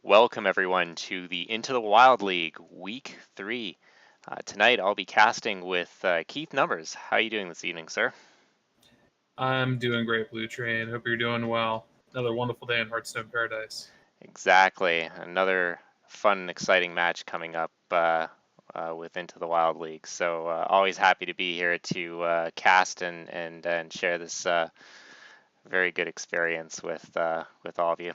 Welcome everyone to the Into the Wild League Week 3. Tonight I'll be casting with Keith Numbers. How are you doing this evening, sir? I'm doing great, Blue Train. Hope you're doing well. Another wonderful day in Hearthstone Paradise. Exactly. Another fun and exciting match coming up with Into the Wild League. So always happy to be here to cast and share this very good experience with all of you.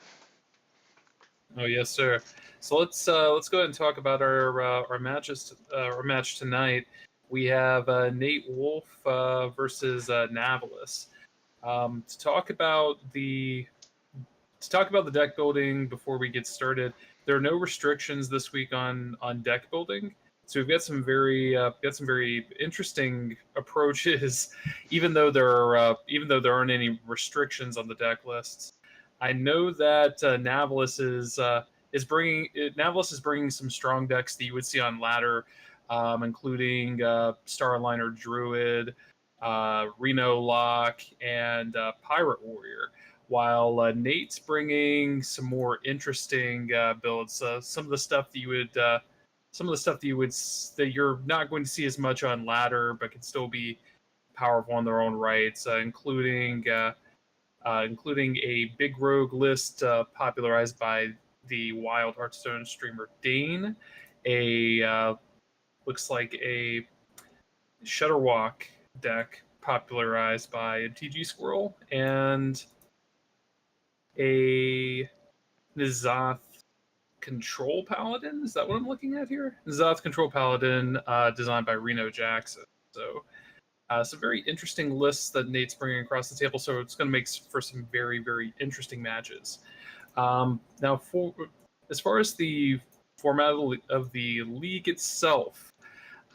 Oh yes, sir. So let's go ahead and talk about our matches. Our match tonight. We have Nate Wolfe versus Navillus. To talk about the deck building before we get started, there are no restrictions this week on deck building. So we've got some very interesting approaches, even though there aren't any restrictions on the deck lists. I know that Navillus is bringing some strong decks that you would see on ladder, including Starliner Druid, Reno Lock, and Pirate Warrior, while Nate's bringing some more interesting builds. Some of the stuff that you're not going to see as much on ladder, but can still be powerful in their own rights, including a big rogue list popularized by the Wild Hearthstone streamer Dane, a looks like a Shutterwalk deck popularized by TG Squirrel, and a Nizath Control Paladin. Is that what I'm looking at here? Nizath Control Paladin, designed by Reno Jackson. So, some very interesting lists that Nate's bringing across the table. So it's going to make for some very, very interesting matches. Now, as far as the format of the league itself,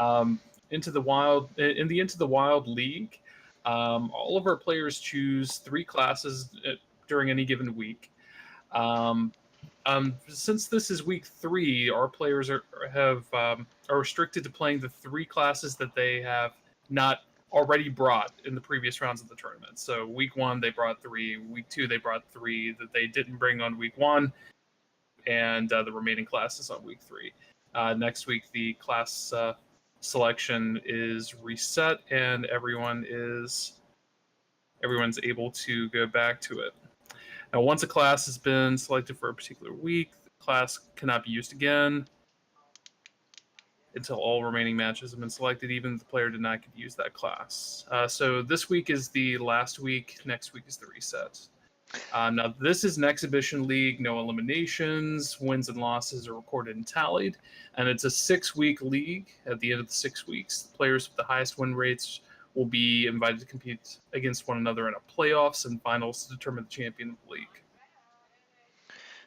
um, in the Into the Wild League, all of our players choose three classes during any given week. Um, since this is week 3, our players are restricted to playing the three classes that they have not already brought in the previous rounds of the tournament. So week 1 they brought 3, week 2 they brought 3 that they didn't bring on week 1, and the remaining classes on week 3. Next week the class selection is reset, and everyone's able to go back to it. Now, once a class has been selected for a particular week, the class cannot be used again until all remaining matches have been selected, even if the player did not get to use that class. So this week is the last week. Next week is the reset. Now, this is an exhibition league, no eliminations. Wins and losses are recorded and tallied. And it's a 6-week league. At the end of the 6 weeks, the players with the highest win rates will be invited to compete against one another in a playoffs and finals to determine the champion of the league.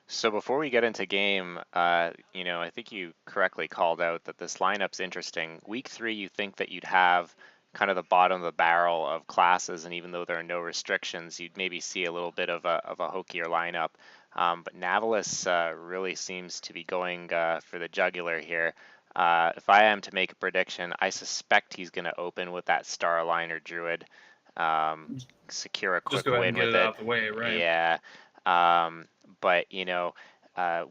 So before we get into game, I think you correctly called out that this lineup's interesting. Week 3, you think that you'd have kind of the bottom of the barrel of classes, and even though there are no restrictions, you'd maybe see a little bit of a hokier lineup. But Navillus really seems to be going for the jugular here. If I am to make a prediction, I suspect he's going to open with that Starliner Druid, secure a Just quick go ahead win and get with it it. out of the way, right? Yeah. But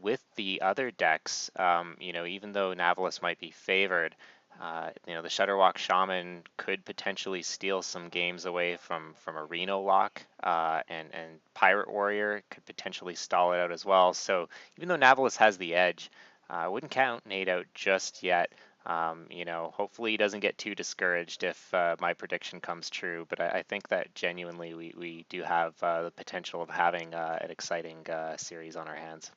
with the other decks, even though Navillus might be favored, the Shutterwalk Shaman could potentially steal some games away from a Reno Lock, and Pirate Warrior could potentially stall it out as well. So even though Navillus has the edge, I wouldn't count Nate out just yet. Hopefully he doesn't get too discouraged if my prediction comes true. But I think that genuinely we do have the potential of having an exciting series on our hands.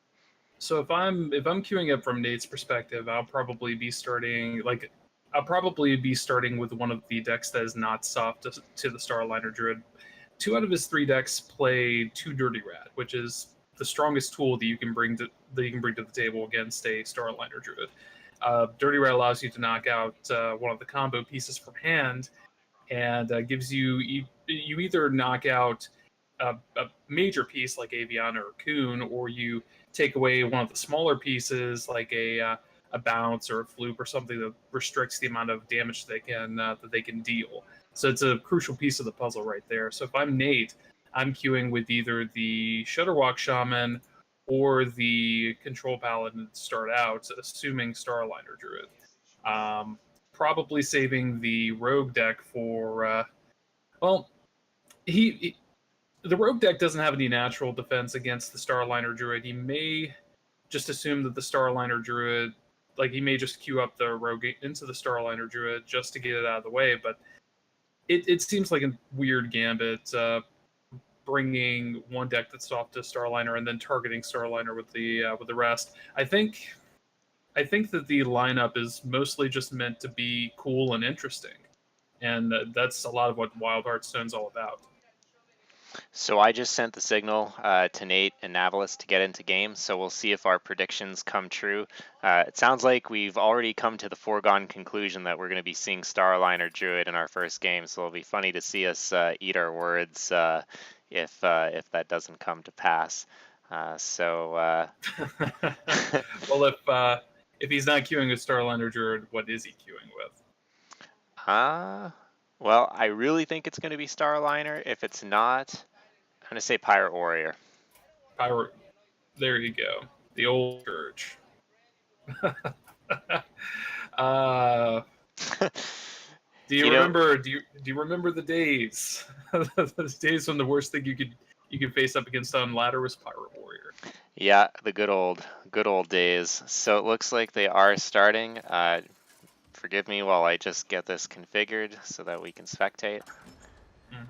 So if I'm queuing up from Nate's perspective, I'll probably be starting with one of the decks that is not soft to the Starliner Druid. 2 out of his 3 decks play 2 Dirty Rat, which is the strongest tool that you can bring to the table against a Starliner Druid. Dirty Rat allows you to knock out one of the combo pieces from hand, and gives you either knock out a major piece like Aviana or Coon, or you take away one of the smaller pieces like a bounce or a fluke or something that restricts the amount of damage that they can deal. So it's a crucial piece of the puzzle right there. So if I'm Nate, I'm queuing with either the Shutterwalk Shaman or the Control Paladin to start out, assuming Starliner Druid. Um, Probably saving the Rogue deck for, well, he the Rogue deck doesn't have any natural defense against the Starliner Druid. He may just assume that the Starliner Druid, like he may just queue up the Rogue into the Starliner Druid just to get it out of the way, but it seems like a weird gambit, bringing one deck that's soft to Starliner and then targeting Starliner with the rest. I think that the lineup is mostly just meant to be cool and interesting, and that's a lot of what Wild Hearthstone's all about. So I just sent the signal to Nate and Navillus to get into game, so we'll see if our predictions come true. It sounds like we've already come to the foregone conclusion that we're going to be seeing Starliner Druid in our first game, so it'll be funny to see us eat our words if that doesn't come to pass. Well, if he's not queuing with Starliner Druid, what is he queuing with? Well, I really think it's going to be Starliner. If it's not, I'm going to say Pirate Warrior. Pirate. There you go. The old church. uh, do you remember? Do you remember the days? Those days when the worst thing you could face up against on ladder was Pirate Warrior. Yeah, the good old days. So it looks like they are starting. Forgive me while I just get this configured so that we can spectate. Mm.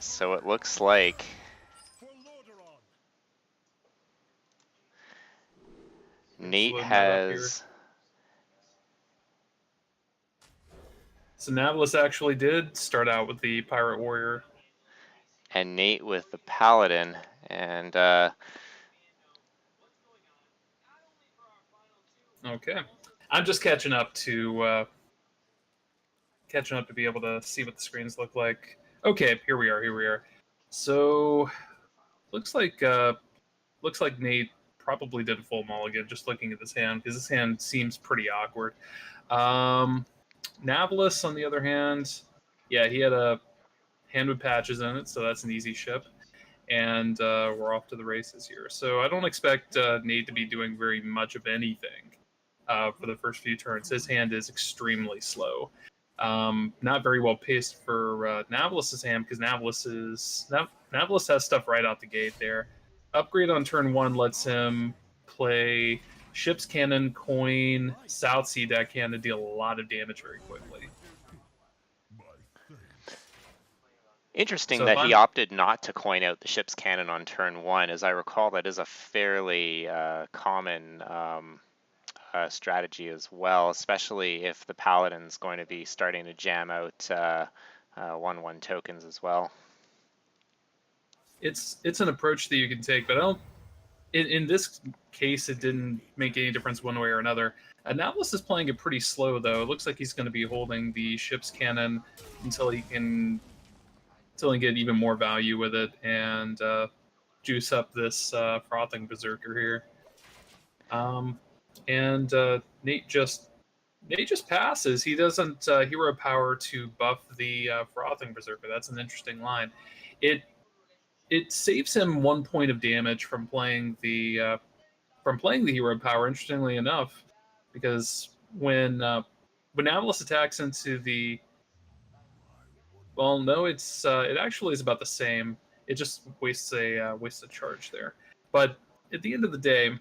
So it looks like Nate has. So Navillus actually did start out with the Pirate Warrior. And Nate with the Paladin. And okay. I'm just catching up to be able to see what the screens look like. Okay, here we are. So looks like Nate probably did a full mulligan just looking at this hand, because this hand seems pretty awkward. Navillus, on the other hand, yeah, he had a hand with patches in it, so that's an easy ship. And we're off to the races here. So I don't expect Nate to be doing very much of anything for the first few turns. His hand is extremely slow. Not very well paced for Navilus's hand, because Navillus has stuff right out the gate there. Upgrade on turn 1 lets him play Ship's Cannon, Coin, South Sea Deckhand to deal a lot of damage very quickly. Interesting so that he opted not to coin out the Ship's Cannon on turn 1. As I recall, that is a fairly common strategy as well, especially if the Paladin's going to be starting to jam out 1/1 tokens as well. It's an approach that you can take, but I don't. In this case, it didn't make any difference one way or another. Navillus is playing it pretty slow, though. It looks like he's going to be holding the Ship's Cannon until he get even more value with it and juice up this Frothing Berserker here. And Nate just passes. He doesn't hero power to buff the Frothing Berserker. That's an interesting line. It saves him 1 point of damage from playing the hero power. Interestingly enough, because when Navillus attacks into the, well, no, it actually is about the same. It just wastes a charge there. But at the end of the day,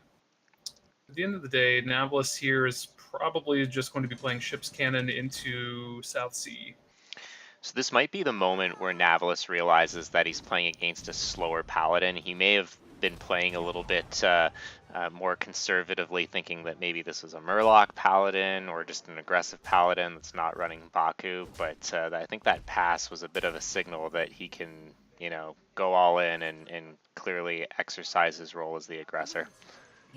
Navillus here is probably just going to be playing Ship's Cannon into South Sea. So this might be the moment where Navillus realizes that he's playing against a slower Paladin. He may have been playing a little bit more conservatively, thinking that maybe this was a Murloc Paladin or just an aggressive Paladin that's not running Baku. But I think that pass was a bit of a signal that he can, go all in and clearly exercise his role as the aggressor.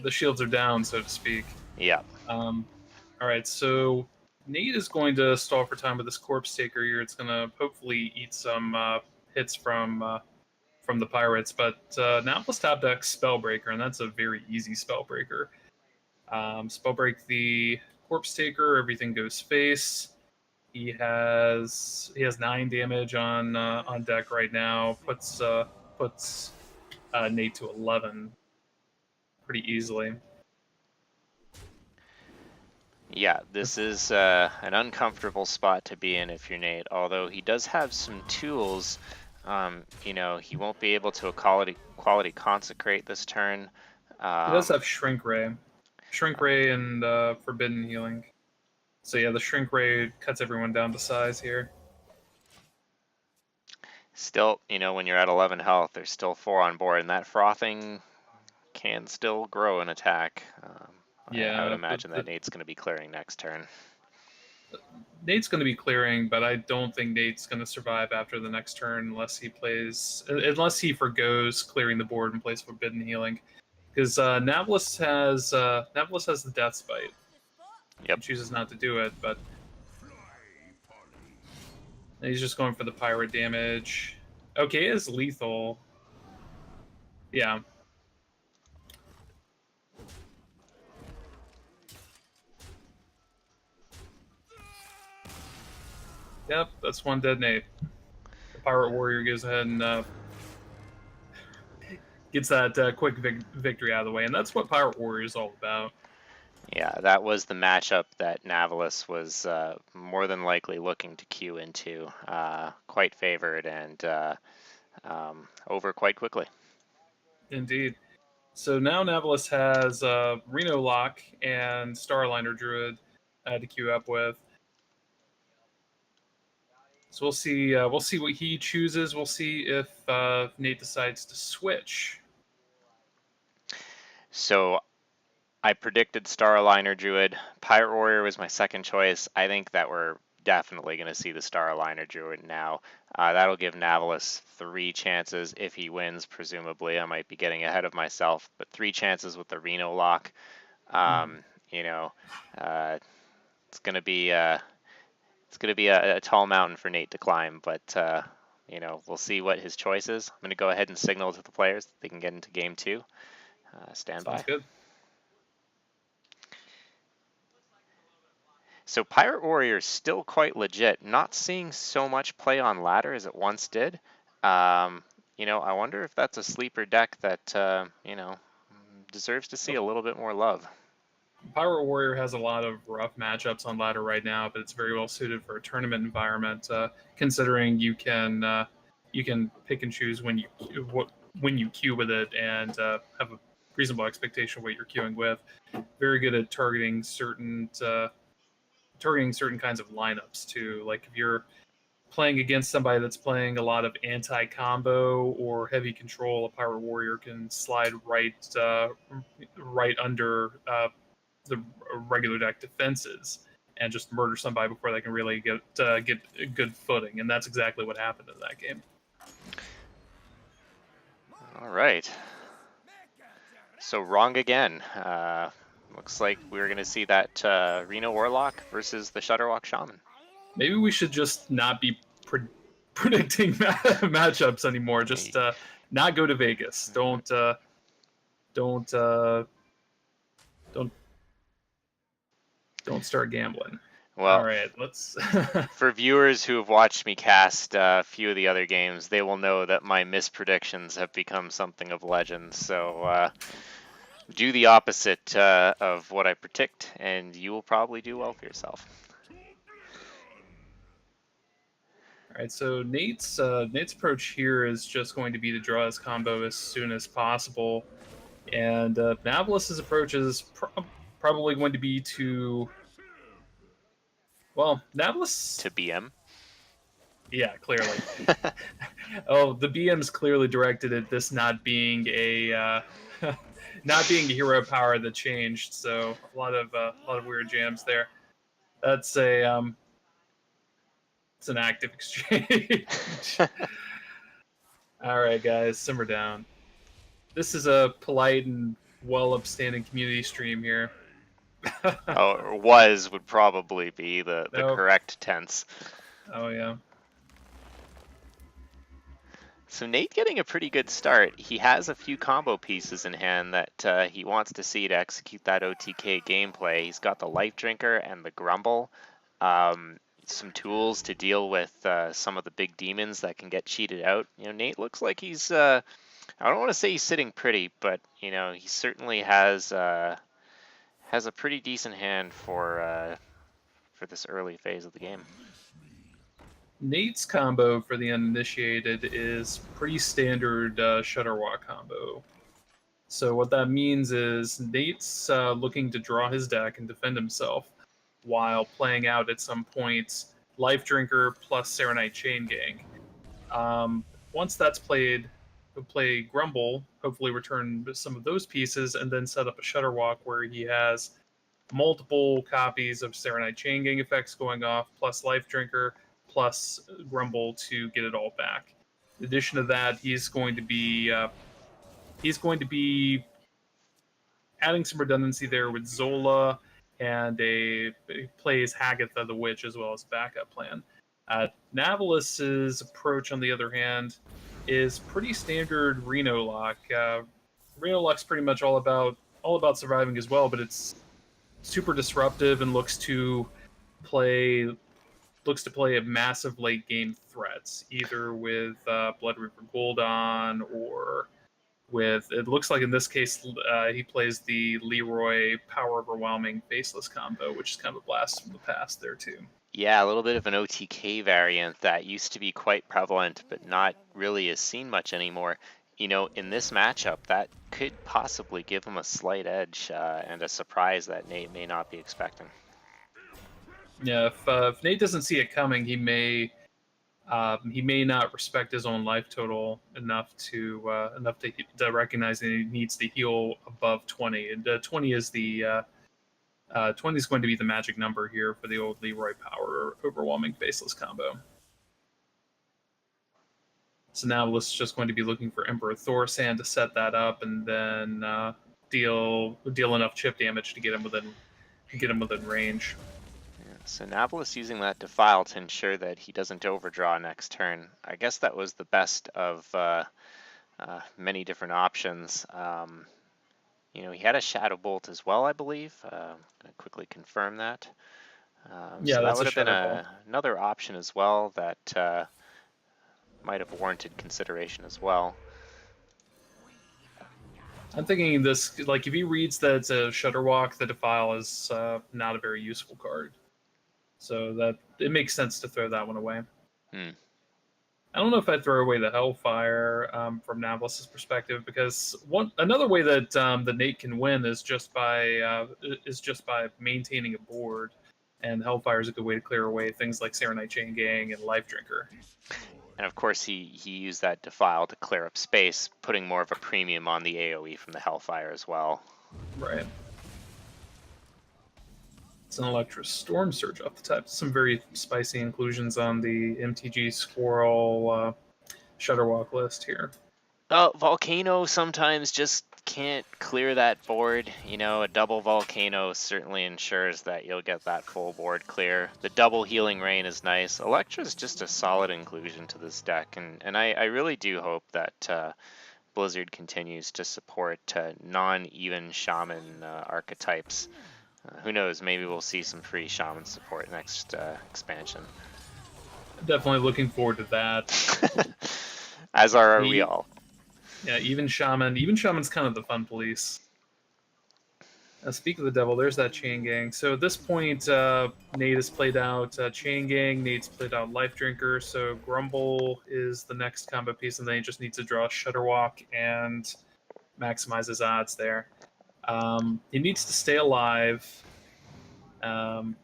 The shields are down, so to speak. Yeah. All right, so Nate is going to stall for time with this Corpse Taker here. It's going to hopefully eat some hits from the Pirates, but Navillus tap deck Spellbreaker, and that's a very easy Spellbreaker. Spellbreak the Corpse Taker, everything goes face. He has 9 damage on deck right now. Puts Nate to 11 pretty easily. Yeah, this is an uncomfortable spot to be in if you're Nate, although he does have some tools. You know, he won't be able to quality consecrate this turn. He does Um, have Shrink Ray, and Forbidden Healing. So yeah, the Shrink Ray cuts everyone down to size here. Still, you know, when you're at 11 health, there's still 4 on board, and that frothing can still grow an attack. I would Yeah, imagine that Nate's going to be clearing next turn. Nate's going to be clearing, but I don't think Nate's going to survive after the next turn unless he forgoes clearing the board and plays Forbidden Healing, because Navillus has the Death Spite. Yep. He chooses not to do it, but he's just going for the pirate damage. Okay, it is lethal. Yeah. Yep, that's one dead Nate. The Pirate Warrior goes ahead and gets that quick victory out of the way, and that's what Pirate Warrior is all about. Yeah, that was the matchup that Navillus was more than likely looking to queue into. Quite favored and over quite quickly. Indeed. So now Navillus has Reno Lock and Starliner Druid to queue up with. So we'll see. We'll see what he chooses. We'll see if Nate decides to switch. So I predicted Starliner Druid. Pirate Warrior was my second choice. I think that we're definitely going to see the Starliner Druid now. That'll give Navillus 3 chances if he wins, presumably. I might be getting ahead of myself, but 3 chances with the Reno lock. You know, it's going to be a tall mountain for Nate to climb, but you know, we'll see what his choice is. I'm going to go ahead and signal to the players that they can get into game 2. Stand Sounds by. good. So Pirate Warrior is still quite legit. Not seeing so much play on ladder as it once did. You know, I wonder if that's a sleeper deck that you know, deserves to see a little bit more love. Pirate Warrior has a lot of rough matchups on ladder right now, but it's very well suited for a tournament environment. Considering you can pick and choose when you queue with it and have a reasonable expectation of what you're queuing with. Very good at targeting certain kinds of lineups too. Like if you're playing against somebody that's playing a lot of anti-combo or heavy control, a Pirate Warrior can slide right under the regular deck defenses and just murder somebody before they can really get a good footing. And that's exactly what happened in that game. All right. So wrong again. Looks like we're going to see that Reno Warlock versus the Shutterwalk Shaman. Maybe we should just not be predicting matchups anymore. Just not go to Vegas. Don't start gambling. Well, All right, let's. for viewers who have watched me cast a few of the other games, they will know that my mispredictions have become something of legend. So do the opposite of what I predict, and you will probably do well for yourself. All right, so Nate's approach here is just going to be to draw his combo as soon as possible, and Navilus's approach is probably going to be to. Well, Navillus To BM? Yeah, clearly. Oh, the BM's clearly directed at this not being a not being a hero power that changed. So a lot of weird jams there. That's it's an active exchange. All right, guys, simmer down. This is a polite and well upstanding community stream here. Or was would probably be the Nope. correct tense. Oh yeah. So Nate getting a pretty good start. He has a few combo pieces in hand that he wants to see to execute that OTK gameplay. He's got the Life Drinker and the Grumble. some tools to deal with some of the big demons that can get cheated out. Nate looks like he's I don't want to say he's sitting pretty, but he certainly has a pretty decent hand for this early phase of the game. Nate's combo for the uninitiated is pretty standard Shutterwalk combo. So what that means is Nate's looking to draw his deck and defend himself while playing out at some point Life Drinker plus Serenite Chain Gang. Once that's played, he'll play Grumble, hopefully return some of those pieces, and then set up a Shutterwalk where he has multiple copies of Serenite Chain Gang effects going off, plus Life Drinker, plus Grumble to get it all back. In addition to that, he's going to be adding some redundancy there with Zola, and he plays Hagatha the Witch as well as backup plan. Navilus's approach, on the other hand, is pretty standard Reno lock. Reno lock's pretty much all about surviving as well, but it's super disruptive and looks to play a massive late game threats, either with Blood Reaper Gul'dan or with, it looks like in this case, he plays the Leroy Power Overwhelming Faceless combo, which is kind of a blast from the past there too. Yeah, a little bit of an OTK variant that used to be quite prevalent, but not really is seen much anymore. In this matchup, that could possibly give him a slight edge and a surprise that Nate may not be expecting. Yeah, if Nate doesn't see it coming, he may not respect his own life total enough to recognize that he needs to heal above 20. And 20 is the 20 is going to be the magic number here for the old Leroy Power Overwhelming Faceless combo. So now Navillus is just going to be looking for Emperor Thorsan to set that up, and then deal enough chip damage to get him within range. Yeah, so Navillus using that Defile to ensure that he doesn't overdraw next turn. I guess that was the best of many different options. He had a Shadow Bolt as well, I believe. I'm going to quickly confirm that. Yeah, so that that's would a have been Shadow another option as well that might have warranted consideration as well. I'm thinking this, like, if he reads that it's a Shutterwalk, the Defile is not a very useful card. So that it makes sense to throw that one away. I don't know if I'd throw away the Hellfire from Navillus' perspective, because another way that the Nate can win is just by maintaining a board, and Hellfire is a good way to clear away things like Serenite Chain Gang and Life Drinker. And of course, he used that Defile to clear up space, putting more of a premium on the AoE from the Hellfire as well. Right. It's an Electra Storm Surge off the top. Some very spicy inclusions on the MTG Squirrel Shutterwalk list here. Volcano sometimes just can't clear that board. A double Volcano certainly ensures that you'll get that full board clear. The double Healing Rain is nice. Electra is just a solid inclusion to this deck, and I really do hope that Blizzard continues to support non-even Shaman archetypes. Who knows, maybe we'll see some free Shaman support next expansion. Definitely looking forward to that. As are we all. Yeah, even Shaman's kind of the fun police. Speak of the devil, there's that Chain Gang. So at this point, Nate has played out Chain Gang, Nate's played out Life Drinker, so Grumble is the next combo piece, and then he just needs to draw Shutterwalk and maximize his odds there. He needs to stay alive, and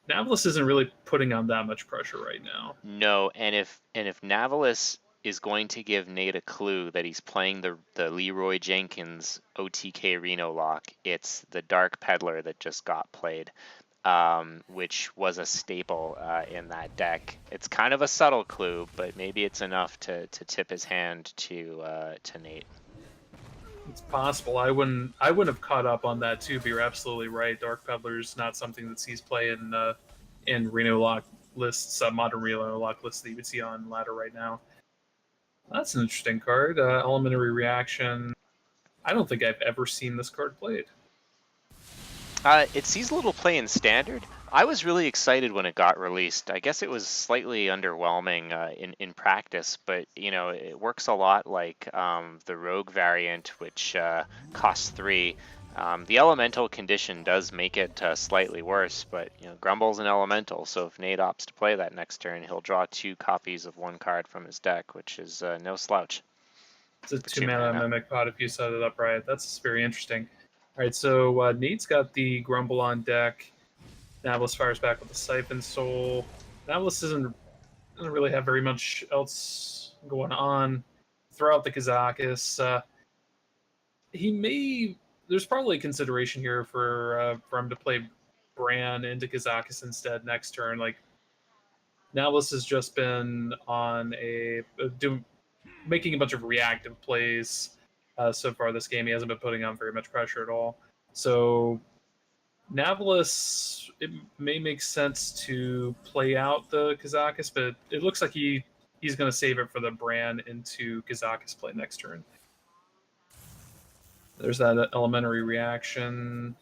Navillus isn't really putting on that much pressure right now. No, and if Navillus is going to give Nate a clue that he's playing the Leroy Jenkins OTK Reno lock, it's the Dark Peddler that just got played, which was a staple in that deck. It's kind of a subtle clue, but maybe it's enough to tip his hand to Nate. It's possible. I wouldn't have caught up on that too, but you're absolutely right. Dark Peddler's not something that sees play in Reno lock lists, modern Reno lock lists that you would see on ladder right now. That's an interesting card. Elementary Reaction. I don't think I've ever seen this card played. It sees a little play in Standard. I was really excited when it got released. I guess it was slightly underwhelming in practice, but it works a lot like the Rogue variant, which costs three. The elemental condition does make it slightly worse, but Grumble's an elemental, so if Nate opts to play that next turn, he'll draw two copies of one card from his deck, which is no slouch It's a for 2 mana mana. Mimic Pot if you set it up right. That's very interesting. All right, so Nate's got the Grumble on deck. Navillus fires back with the Siphon Soul. Navillus doesn't really have very much else going on. Throw out the Kazakis. He may. There's probably a consideration here for him to play Bran into Kazakis instead next turn. Like Navillus has just been on making a bunch of reactive plays so far this game. He hasn't been putting on very much pressure at all. So Navillus, it may make sense to play out the Kazakis, but it looks like he's going to save it for the Bran into Kazakis play next turn. There's that elementary reaction,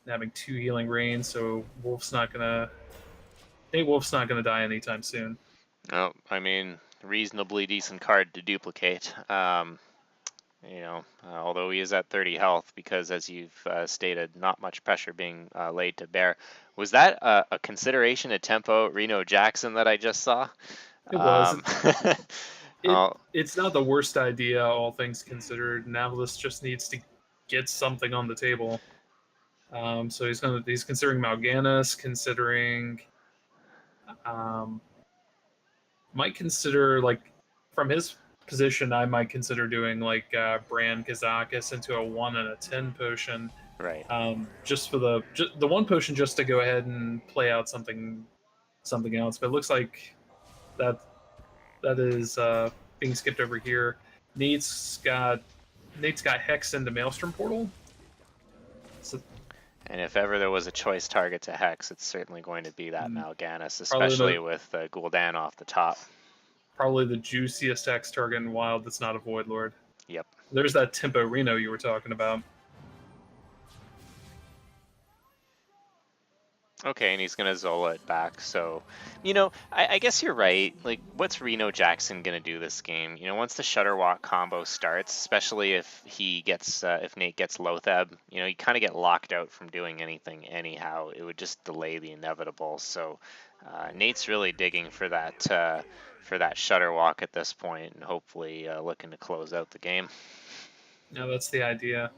having 2 healing rain, so Wolfe's not gonna die anytime soon. Oh, I mean, reasonably decent card to duplicate. Although he is at 30 health, because as you've stated, not much pressure being laid to bear. Was that a consideration at tempo Reno Jackson that I just saw? It was. Um, oh, It's not the worst idea, all things considered. Navillus just needs to get something on the table. So he's considering Mal'Ganis, considering um, might consider like from his position, I might consider doing like Bran Kazakis into a 1 and a 10 potion, right. just for the one potion, just to go ahead and play out something else. But it looks like that that is being skipped over here. Nate's got Hex into Maelstrom Portal. So And if ever there was a choice target to Hex, it's certainly going to be that mm, Mal'Ganis, probably especially with Gul'dan off the top. the juiciest Hex target in Wild that's not a Void Lord. Yep. There's that Tempo Reno you were talking about. Okay, and he's gonna Zola it back. So, I guess you're right. Like, what's Reno Jackson gonna do this game? Once the Shutterwalk combo starts, especially if Nate gets Lotheb, you kind of get locked out from doing anything anyhow. It would just delay the inevitable. So, Nate's really digging for that Shutterwalk at this point, and hopefully looking to close out the game. Now that's the idea.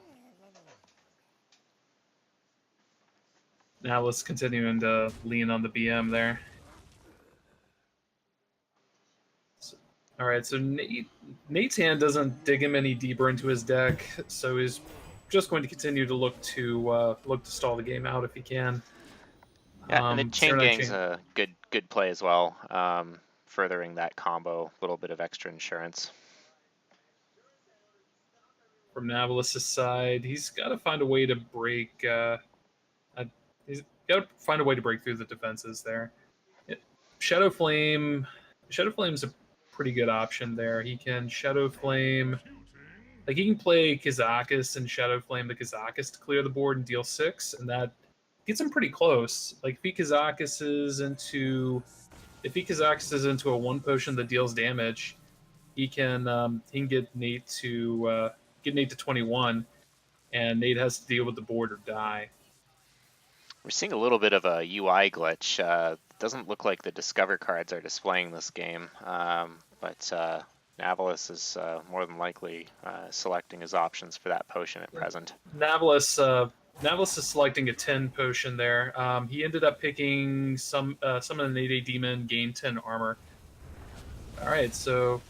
Now let's continuing to lean on the BM there. All right, so Nate's hand doesn't dig him any deeper into his deck, so he's just going to continue to look to stall the game out if he can. Yeah, and the Chain Zero Nine Gang's Chain a good play as well, furthering that combo, a little bit of extra insurance. from Navillus' side, he's got to find a way to break. He's got to find a way to break through the defenses there. Shadow Flame's a pretty good option there. He can Shadow Flame. Like he can play Kazakis and Shadow Flame the Kazakis to clear the board and deal 6, and that gets him pretty close. Like if he Kazakis is into a 1 potion that deals damage, he can get Nate to 21, and Nate has to deal with the board or die. We're seeing a little bit of a UI glitch. Doesn't look like the Discover cards are displaying this game, but Navillus is more than likely selecting his options for that potion at present. Navillus is selecting a 10 potion there. He ended up picking summon an 8 demon, gain 10 armor. All right, so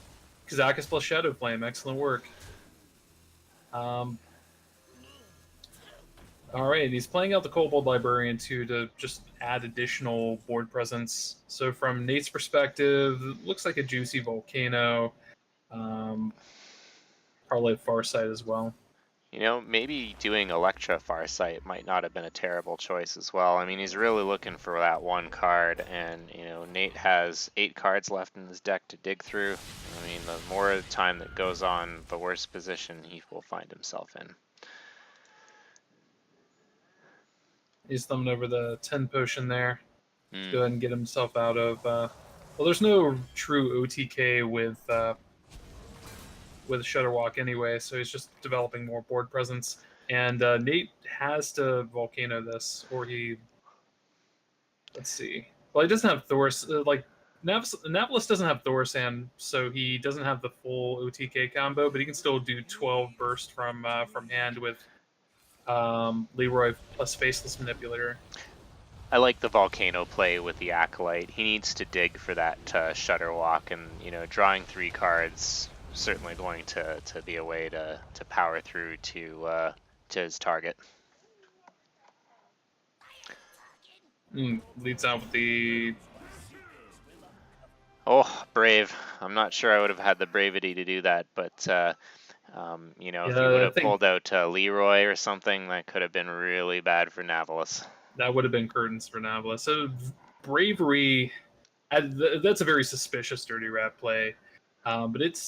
Kazakis plus Shadow Flame, excellent work. All right, he's playing out the Kobold Librarian too to just add additional board presence. So from Nate's perspective, it looks like a juicy Volcano, probably a Farsight as well. Maybe doing Electra Farsight might not have been a terrible choice as well. I mean, he's really looking for that one card, and Nate has 8 cards left in his deck to dig through. I mean, the more time that goes on, the worse position he will find himself in. He's thumbing over the 10 potion there. to go ahead and get himself out of. Well, there's no true OTK with Shutterwalk anyway, so he's just developing more board presence. And Nate has to Volcano this, or he. Let's see. Well, he doesn't have Thor's. Navillus doesn't have Thorsan, so he doesn't have the full OTK combo, but he can still do 12 burst from hand with Leroy plus Faceless Manipulator. I like the Volcano play with the Acolyte. He needs to dig for that Shutterwalk, and drawing 3 cards certainly going to be a way to power through to his target. Leads out with the. Oh, brave. I'm not sure I would have had the bravity to do that, but if you would have pulled out Leroy or something, that could have been really bad for Navillus. That would have been curtains for Navillus. So bravery, that's a very suspicious Dirty Rat play, but it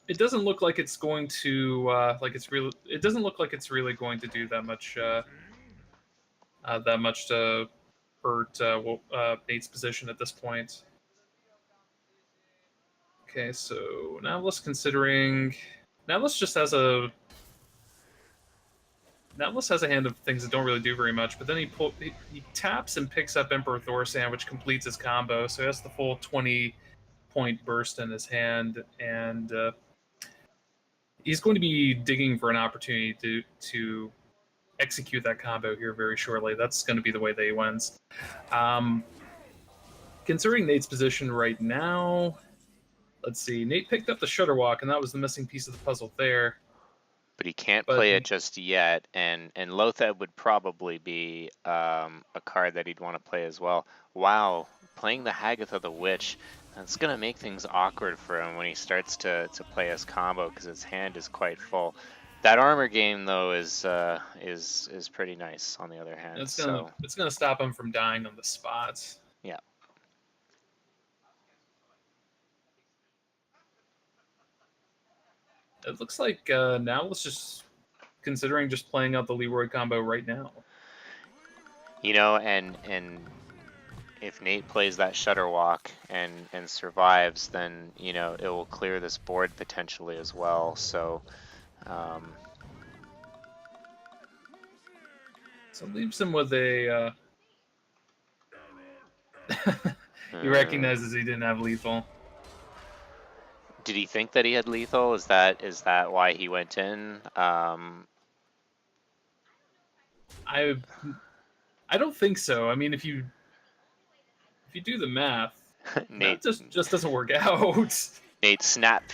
doesn't look like it's going to It doesn't look like it's really going to do that much to hurt Nate's position at this point. Okay, so Navillus has a hand of things that don't really do very much, but then he taps and picks up Emperor Thorsan, which completes his combo, so he has the full 20-point burst in his hand, and he's going to be digging for an opportunity to execute that combo here very shortly. That's going to be the way that he wins. Considering Nate's position right now, let's see, Nate picked up the Shutterwalk, and that was the missing piece of the puzzle there. But he can't play it just yet, and Lotheb would probably be a card that he'd want to play as well. Wow, playing the Hagatha the Witch, that's going to make things awkward for him when he starts to play his combo, because his hand is quite full. That armor game, though, is pretty nice, on the other hand. It's gonna stop him from dying on the spot. Yeah. It looks like now let's just considering just playing out the Leroy combo right now. And if Nate plays that Shutterwalk and survives, then it will clear this board potentially as well. So so leaves him with a he recognizes he didn't have lethal. Did he think that he had lethal? Is that why he went in? I don't think so. I mean, if you do the math, Nate that just doesn't work out. Nate snap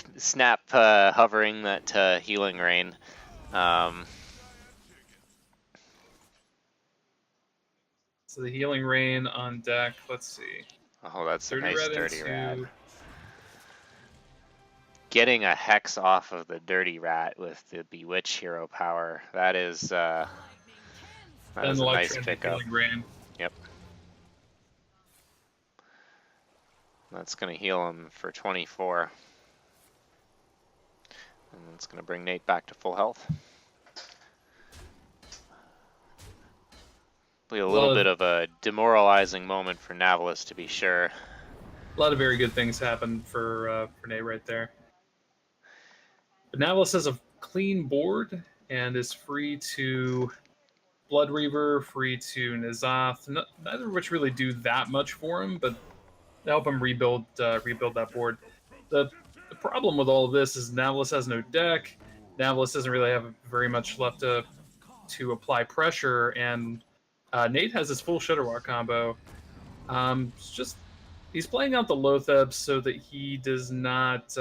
hovering that healing rain. So the healing rain on deck. Let's see. Oh, that's a nice Dirty Rat. Getting a hex off of the Dirty Rat with the Bewitch hero power, that is a nice pickup. Yep. That's going to heal him for 24. And it's going to bring Nate back to full health. Be a little bit of a demoralizing moment for Navillus, to be sure. A lot of very good things happened for Nate right there. But Navillus has a clean board and is free to Blood Reaver, free to N'Zoth, neither of which really do that much for him, but help him rebuild that board. The problem with all of this is Navillus has no deck. Navillus doesn't really have very much left to apply pressure, and Nate has his full Shutterwalk combo. He's playing out the Lotheb so that he does not.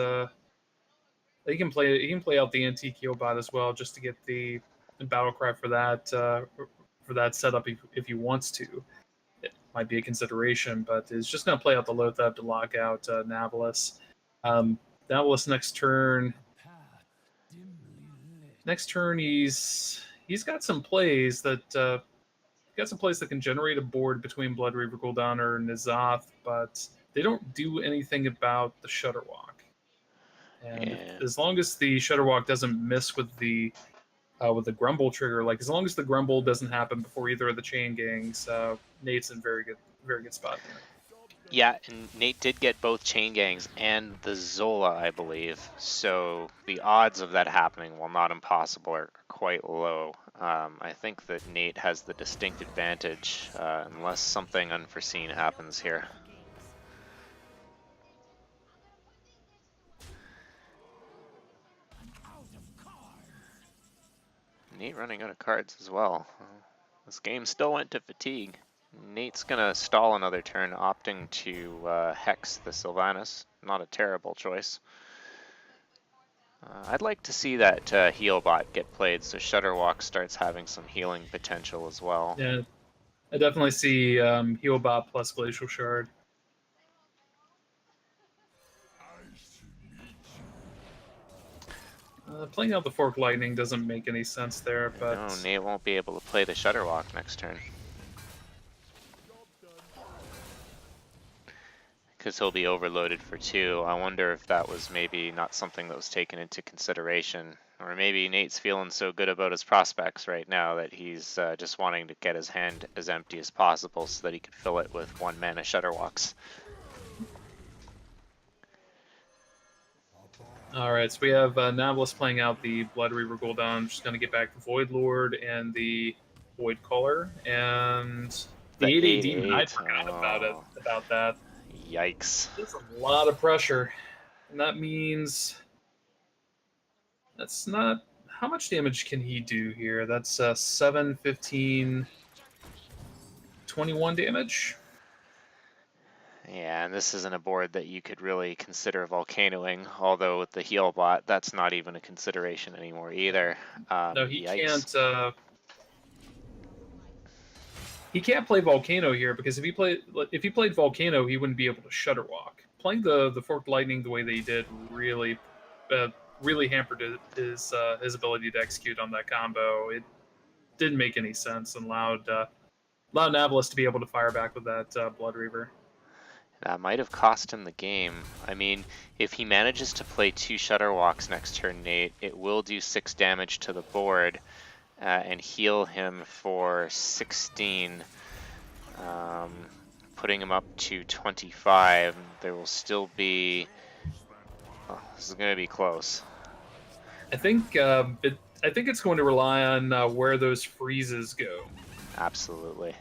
He can play out the Antique Healbot as well, just to get the battle cry for that setup if he wants to. It might be a consideration, but it's just going to play out the Lotheb to lock out Navillus. Navillus next turn. He's got some plays that can generate a board between Blood Reaver, Gul'dan, and N'Zoth, but they don't do anything about the Shutterwalk. And as long as the Shutterwalk doesn't miss with the Grumble trigger, like as long as the Grumble doesn't happen before either of the chain gangs, Nate's in very very good spot here. Yeah, and Nate did get both chain gangs and the Zola, I believe. So the odds of that happening, while not impossible, are quite low. I think that Nate has the distinct advantage, unless something unforeseen happens here. Nate running out of cards as well. This game still went to fatigue. Nate's gonna stall another turn, opting to hex the Sylvanas. Not a terrible choice. I'd like to see that heal bot get played so Shutterwalk starts having some healing potential as well. Yeah, I definitely see Healbot plus Glacial Shard. Playing out the Fork Lightning doesn't make any sense there, but No, Nate won't be able to play the Shutterwalk next turn. Because he'll be overloaded for 2. I wonder if that was maybe not something that was taken into consideration. Or maybe Nate's feeling so good about his prospects right now that he's just wanting to get his hand as empty as possible so that he could fill it with 1 mana Shutterwalks. Alright, so we have Navillus playing out the Blood Reaver Gul'dan, just going to get back the Void Lord and the Void Caller, and the 8/8 Demon. I forgot about that. Yikes. That's a lot of pressure, and that means that's not... How much damage can he do here? That's 7, 15, 21 damage? Yeah, and this isn't a board that you could really consider volcanoing, although with the heal bot, that's not even a consideration anymore either. No, he yikes. can't... he can't play Volcano here because if he played Volcano, he wouldn't be able to Shutterwalk. Playing the Forked Lightning the way that he did really hampered his ability to execute on that combo. It didn't make any sense and allowed Navillus to be able to fire back with that Blood Reaver. That might have cost him the game. I mean, if he manages to play 2 Shutterwalks next turn, Nate, it will do 6 damage to the board and heal him for 16, putting him up to 25. There will still be... Oh, this is going to be close. I think it's going to rely on where those freezes go. Absolutely.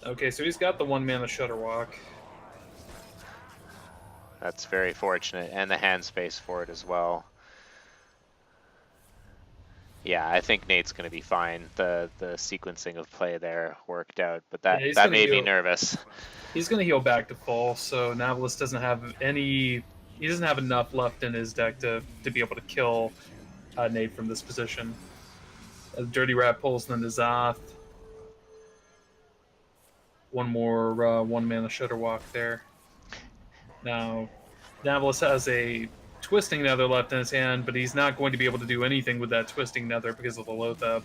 Okay, so he's got the 1 mana Shutterwalk. That's very fortunate, and the hand space for it as well. Yeah, I think Nate's going to be fine. The sequencing of play there worked out, but that made me nervous. He's going to heal back to full, so Navillus doesn't have any... He doesn't have enough left in his deck to be able to kill Nate from this position. Dirty Rat pulls into Zoth. One more 1 mana Shutterwalk there. Now, Navillus has a Twisting Nether left in his hand, but he's not going to be able to do anything with that Twisting Nether because of the Loatheb.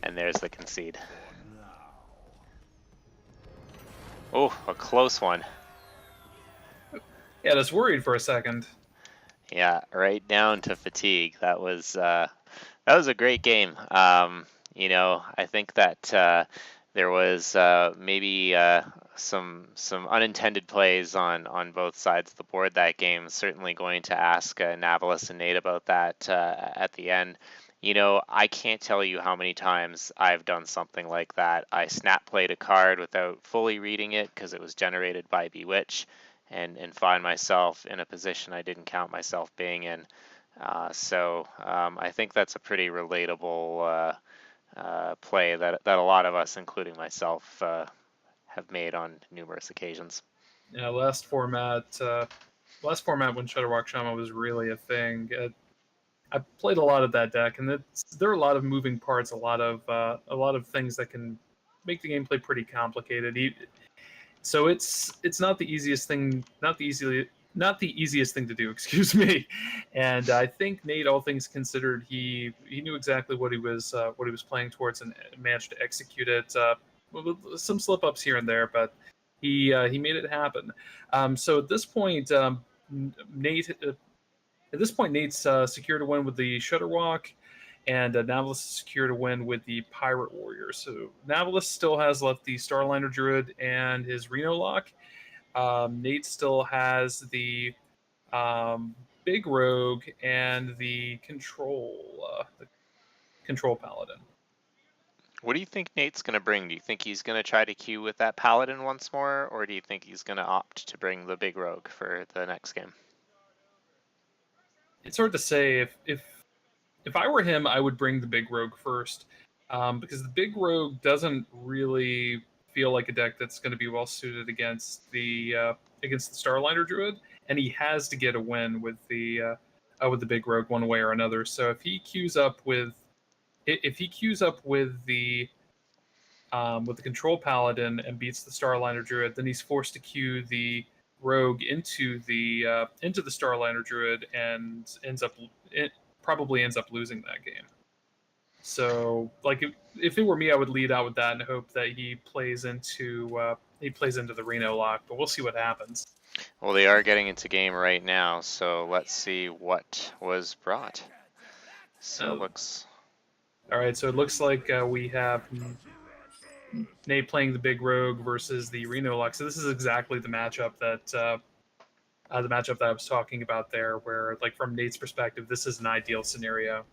And there's the concede. Oh, a close one. Yeah, I was worried for a second. Yeah, right down to fatigue. That was a great game. You know, I think that there was maybe some unintended plays on both sides of the board that game. Certainly going to ask Navillus and Nate about that at the end. You know, I can't tell you how many times I've done something like that. I snap played a card without fully reading it because it was generated by Bewitch, and find myself in a position I didn't count myself being in. So I think that's a pretty relatable play that a lot of us, including myself, have made on numerous occasions. Yeah, last format when Shutterwalk Shaman was really a thing. I played a lot of that deck, and there are a lot of moving parts, a lot of things that can make the gameplay pretty complicated. So it's not the easiest thing, not the easiest thing to do. Excuse me. And I think Nate, all things considered, he knew exactly what he was playing towards and managed to execute it. With some slip ups here and there, but he made it happen. So at this point, Nate's secured a win with the Shutterwalk. and Navillus has secured a win with the Pirate Warrior. So Navillus still has left the Starliner Druid and his Reno Lock. Nate still has the Big Rogue and the Control Paladin. What do you think Nate's going to bring? Do you think he's going to try to queue with that Paladin once more, or do you think he's going to opt to bring the big rogue for the next game? It's hard to say. If I were him, I would bring the Big Rogue first, because the Big Rogue doesn't really feel like a deck that's going to be well suited against the Starliner Druid, and he has to get a win with the Big Rogue one way or another. So if he queues up with the Control Paladin and beats the Starliner Druid, then he's forced to queue the Rogue into the Starliner Druid and probably ends up losing that game. So, like, if it were me, I would lead out with that and hope that he plays into the Reno lock. But we'll see what happens. Well, they are getting into game right now, so let's see what was brought. So it looks. All right, so it looks like we have Nate playing the Big Rogue versus the Reno lock. So this is exactly the matchup that I was talking about there, where, like, from Nate's perspective, this is an ideal scenario.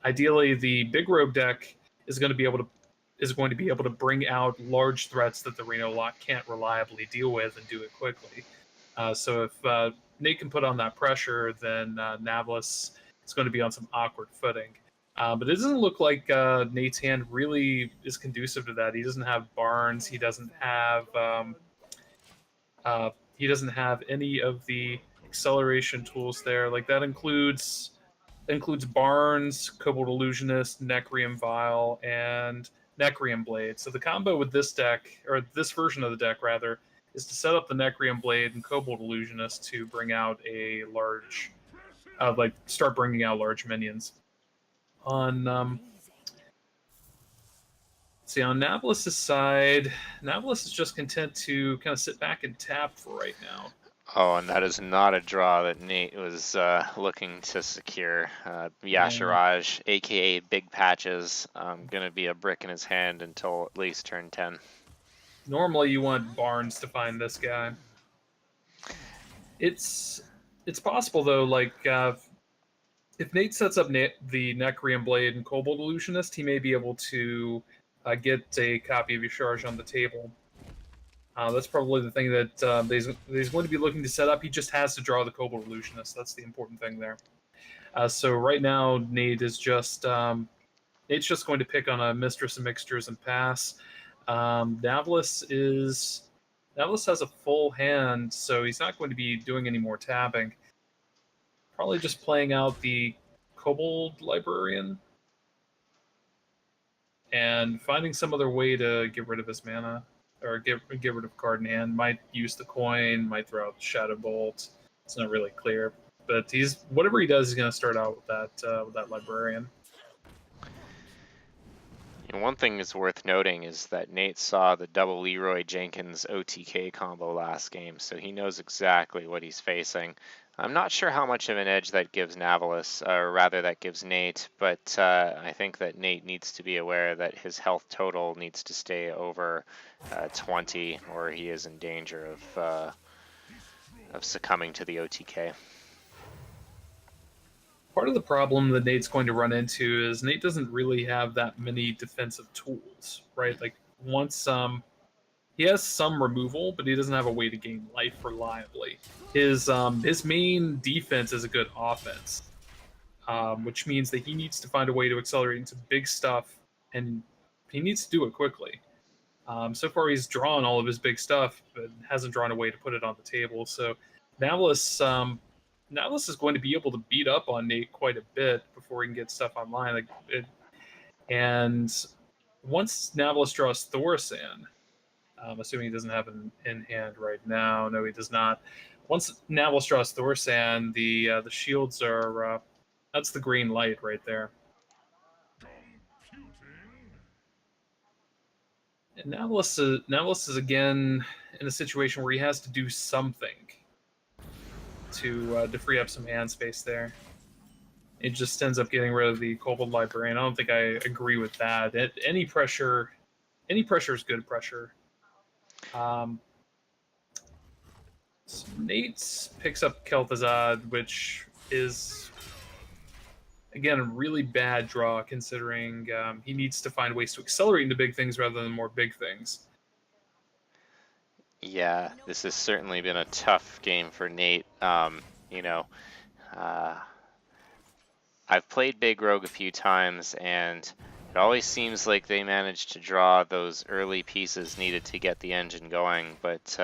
Ideally, the Big Rogue deck is going to be able to bring out large threats that the Reno lock can't reliably deal with and do it quickly. So if Nate can put on that pressure, then Navillus is going to be on some awkward footing. But it doesn't look like Nate's hand really is conducive to that. He doesn't have Barnes. He doesn't have any of the acceleration tools there. Like, that includes Barnes, Kobold Illusionist, Necrium Vial, and Necrium Blade. So the combo with this deck, or this version of the deck rather, is to set up the Necrium Blade and Kobold Illusionist to bring out a large, start bringing out large minions. On Navillus' side, Navillus is just content to kind of sit back and tap for right now. Oh, and that is not a draw that Nate was looking to secure. Yashiraj, aka Big Patches, going to be a brick in his hand until at least turn 10. Normally you want Barnes to find this guy. It's possible, though, like, if Nate sets up the Necrium Blade and Kobold Illusionist, he may be able to get a copy of Yashiraj on the table. That's probably the thing that he's going to be looking to set up. He just has to draw the Kobold Illusionist. That's the important thing there. So right now, Nate's just going to pick on a Mistress of Mixtures and pass. Navillus has a full hand, so he's not going to be doing any more tapping. Probably just playing out the Kobold Librarian and finding some other way to get rid of his mana, or get rid of a card in hand. Might use the coin, might throw out the Shadow Bolt. It's not really clear, but whatever he does, he's going to start out with that Librarian. And one thing that's worth noting is that Nate saw the double Leroy Jenkins OTK combo last game, so he knows exactly what he's facing. I'm not sure how much of an edge that gives Navillus, or rather that gives Nate, but I think that Nate needs to be aware that his health total needs to stay over 20, or he is in danger of succumbing to the OTK. Part of the problem that Nate's going to run into is Nate doesn't really have that many defensive tools, right? Like, once he has some removal, but he doesn't have a way to gain life reliably. His main defense is a good offense, which means that he needs to find a way to accelerate into big stuff, and he needs to do it quickly. So far, he's drawn all of his big stuff, but hasn't drawn a way to put it on the table. So Navillus is going to be able to beat up on Nate quite a bit before he can get stuff online. And once Navillus draws Thorsan, assuming he doesn't have an in hand right now. No, he does not. Once Navillus draws Thorsan, the shields are that's the green light right there. And Navillus is again in a situation where he has to do something to free up some hand space there. It just ends up getting rid of the Kobold Librarian. I don't think I agree with that. Any pressure is good pressure. So Nate picks up Kel'Thuzad, which is again a really bad draw considering he needs to find ways to accelerate into big things rather than more big things. Yeah, this has certainly been a tough game for Nate. You know, uh, I've played Big Rogue a few times, and it always seems like they manage to draw those early pieces needed to get the engine going. But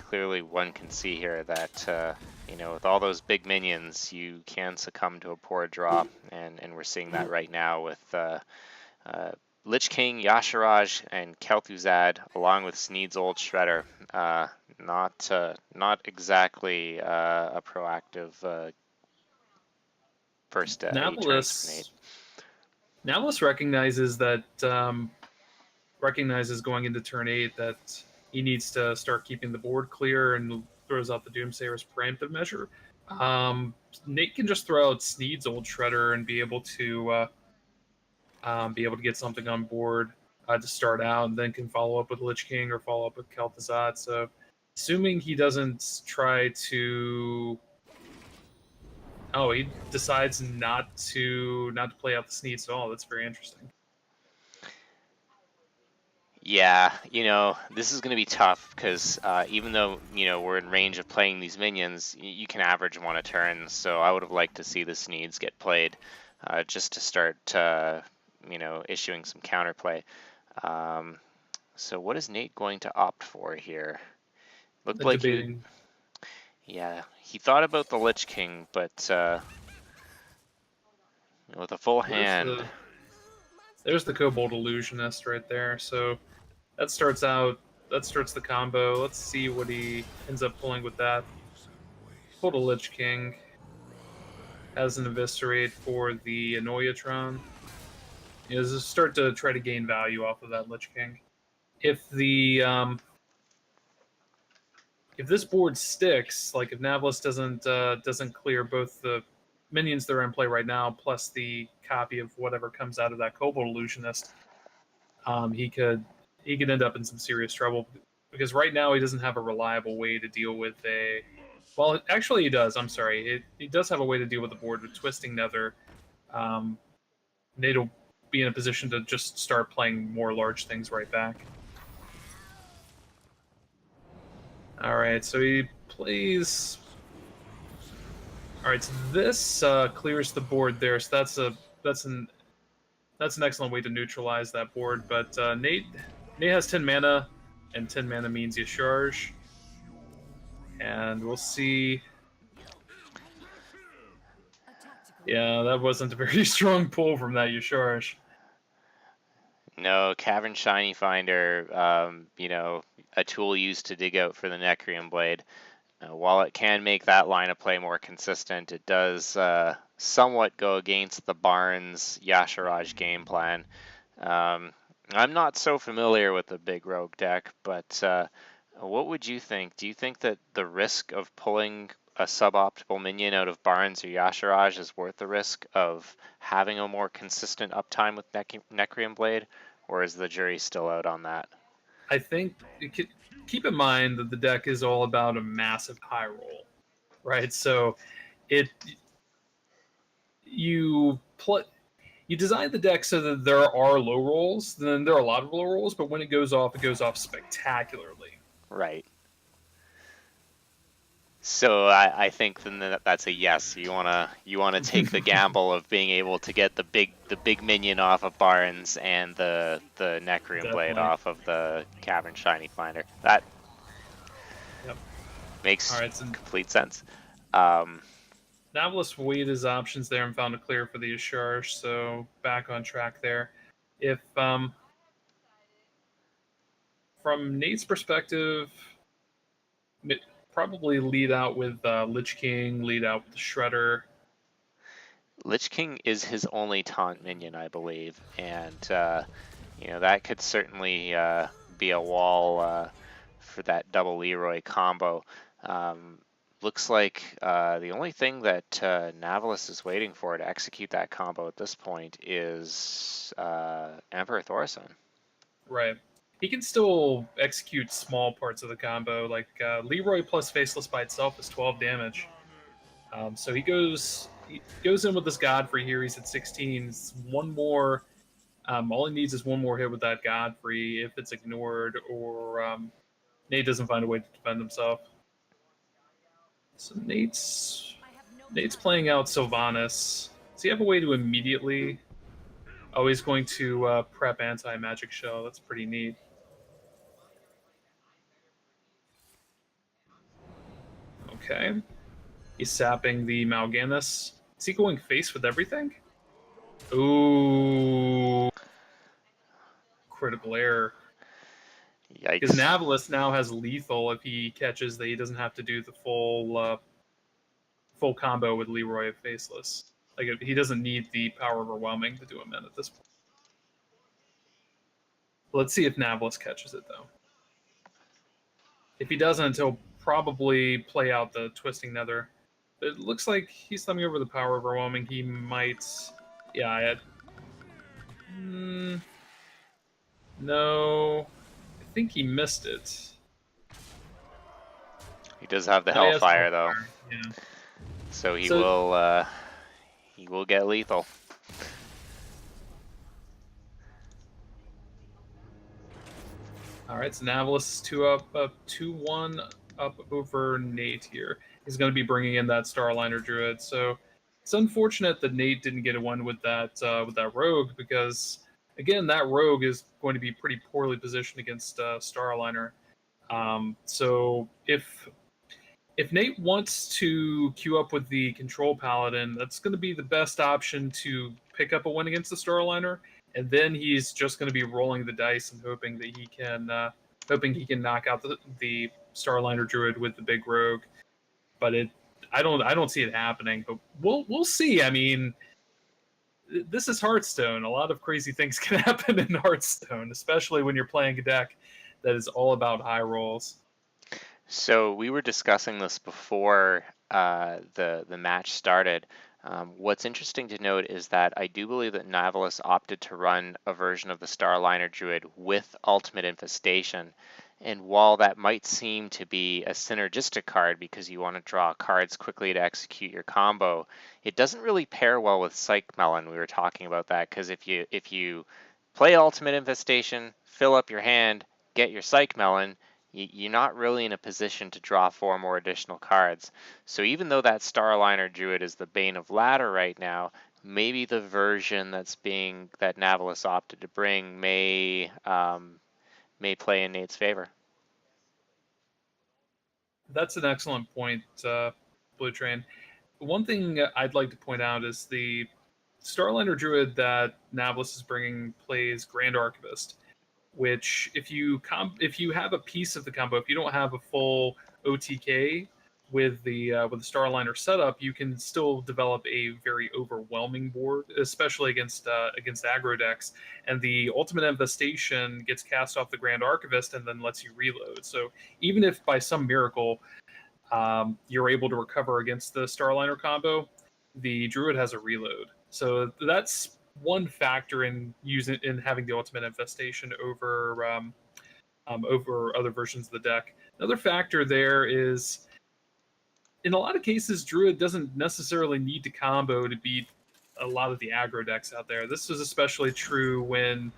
clearly, one can see here that with all those big minions, you can succumb to a poor draw, and we're seeing that right now with uh, Lich King, Yasharaj, and Kel'Thuzad, along with Sneed's Old Shredder. Not exactly a proactive first 8 turns for Nate. Navillus recognizes going into turn 8 that he needs to start keeping the board clear and throws out the Doomsayer's preemptive measure. Nate can just throw out Sneed's Old Shredder and be able to get something on board to start out, and then can follow up with Lich King or follow up with Kel'Thuzad. So, assuming he doesn't try to, he decides not to play out the Sneeds at all. That's very interesting. Yeah, this is going to be tough because even though, we're in range of playing these minions, you can average one a turn. So I would have liked to see the Sneeds get played just to start, issuing some counterplay. So what is Nate going to opt for here? Looked like Debating. he thought about the Lich King, but with a full hand. There's the Kobold Illusionist right there. So that starts the combo. Let's see what he ends up pulling with that. Pulled a Lich King. Has an Eviscerate for the Annoyatron. Just start to try to gain value off of that Lich King. If this board sticks, like if Navillus doesn't clear both the minions that are in play right now, plus the copy of whatever comes out of that Kobold Illusionist, he could end up in some serious trouble because right now he doesn't have a reliable way to deal with a. Well, actually, he does. I'm sorry. He does have a way to deal with the board with Twisting Nether. Nate'll be in a position to just start playing more large things right back. All right, so he plays. All right, so this clears the board there. So that's an excellent way to neutralize that board. But Nate has 10 mana, and 10 mana means Yasharj. And we'll see. Yeah, that wasn't a very strong pull from that Yasharj. No, Cavern Shiny Finder, a tool used to dig out for the Necrium Blade. While it can make that line of play more consistent, it does somewhat go against the Barnes Yasharaj game plan. I'm not so familiar with the Big Rogue deck, but what would you think? Do you think that the risk of pulling a suboptimal minion out of Barnes or Yasharaj is worth the risk of having a more consistent uptime with Necrium Blade, or is the jury still out on that? I think keep in mind that the deck is all about a massive high roll, right? So you design the deck so that there are low rolls. Then there are a lot of low rolls, but when it goes off spectacularly. Right. So I think then that's a yes. You wanna take the gamble of being able to get the big minion off of Barnes and the Necrium Blade off of the Cavern Shiny Finder. That makes complete sense. Navillus weighed his options there and found a clear for the Yasharj, so back on track there. If from Nate's perspective, probably lead out with Lich King, lead out with the Shredder. Lich King is his only taunt minion, I believe, and that could certainly be a wall for that double Leroy combo. looks like the only thing that Navillus is waiting for to execute that combo at this point is Emperor Thorson. Right. He can still execute small parts of the combo, like Leroy plus Faceless by itself is 12 damage. So he goes in with this Godfrey here. He's at 16. It's one more. All he needs is one more hit with that Godfrey if it's ignored, or Nate doesn't find a way to defend himself. So Nate's playing out Sylvanas. Does he have a way to immediately? Oh, he's going to prep anti-magic shell. That's pretty neat. Okay. He's sapping the Mal'Ganis. Is he going face with everything? Ooh. Critical error. Because Yikes. Navillus now has lethal if he catches that he doesn't have to do the full combo with Leroy of Faceless. Like he doesn't need the power overwhelming to do him in at this point. Let's see if Navillus catches it though. If he doesn't, he'll probably play out the Twisting Nether. It looks like he's thumbing over the power overwhelming. He might. Yeah, I had. No. I think he missed it. He does have the Oh, he has Hellfire though, Yeah. so he So- will get lethal. All right, so Navillus is 2-1 up over Nate here. He's going to be bringing in that Starliner Druid. So it's unfortunate that Nate didn't get a one with that Rogue, because again, that Rogue is going to be pretty poorly positioned against Starliner. So if Nate wants to queue up with the Control Paladin, that's going to be the best option to pick up a win against the Starliner, and then he's just going to be rolling the dice and hoping that he can knock out the Starliner Druid with the big Rogue. But I don't see it happening. But we'll see. I mean, this is Hearthstone. A lot of crazy things can happen in Hearthstone, especially when you're playing a deck that is all about high rolls. So we were discussing this before the match started. What's interesting to note is that I do believe that Navillus opted to run a version of the Starliner Druid with Ultimate Infestation. And while that might seem to be a synergistic card because you want to draw cards quickly to execute your combo, it doesn't really pair well with Psych Melon. We were talking about that because if you play Ultimate Infestation, fill up your hand, get your Psych Melon, you're not really in a position to draw 4 more additional cards. So even though that Starliner Druid is the bane of ladder right now, maybe the version that Navillus opted to bring may play in Nate's favor. That's an excellent point, Blue Train. One thing I'd like to point out is the Starliner Druid that Navillus is bringing plays Grand Archivist, which if you have a piece of the combo, if you don't have a full OTK with the Starliner setup, you can still develop a very overwhelming board, especially against aggro decks. And the Ultimate Infestation gets cast off the Grand Archivist and then lets you reload. So even if by some miracle you're able to recover against the Starliner combo, the Druid has a reload. So that's one factor in having the Ultimate Infestation over other versions of the deck. Another factor there is, in a lot of cases, Druid doesn't necessarily need to combo to beat a lot of the aggro decks out there. This was especially true when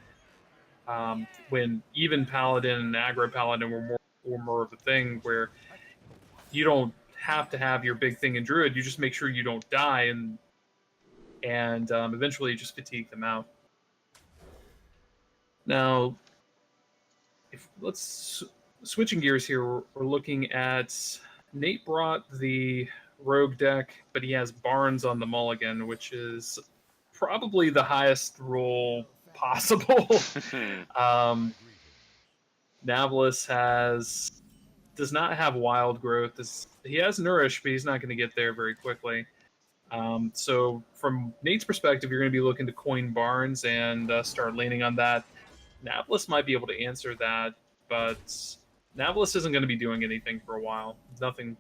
even Paladin and aggro Paladin were more of a thing, where you don't have to have your big thing in Druid. You just make sure you don't die, and eventually you just fatigue them out. Now, let's switching gears here. We're looking at Nate brought the Rogue deck, but he has Barnes on the mulligan, which is probably the highest roll possible. Navillus does not have Wild Growth. He has Nourish, but he's not going to get there very quickly. So from Nate's perspective, you're going to be looking to coin Barnes and start leaning on that. Navillus might be able to answer that, but Navillus isn't going to be doing anything for a while. Nothing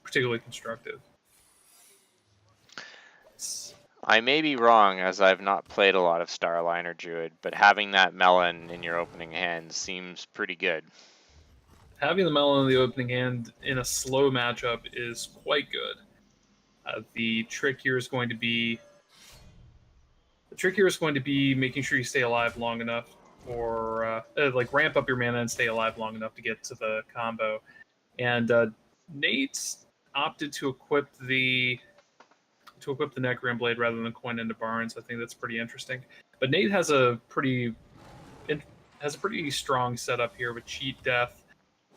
particularly constructive. I may be wrong, as I've not played a lot of Starline or Druid, but having that melon in your opening hand seems pretty good. Having the melon in the opening hand in a slow matchup is quite good. The trick here is going to be making sure you stay alive long enough, or like ramp up your mana and stay alive long enough to get to the combo. And Nate opted to equip the Necron Blade rather than coin into Barnes. I think that's pretty interesting. But Nate has a pretty strong setup here with Cheat Death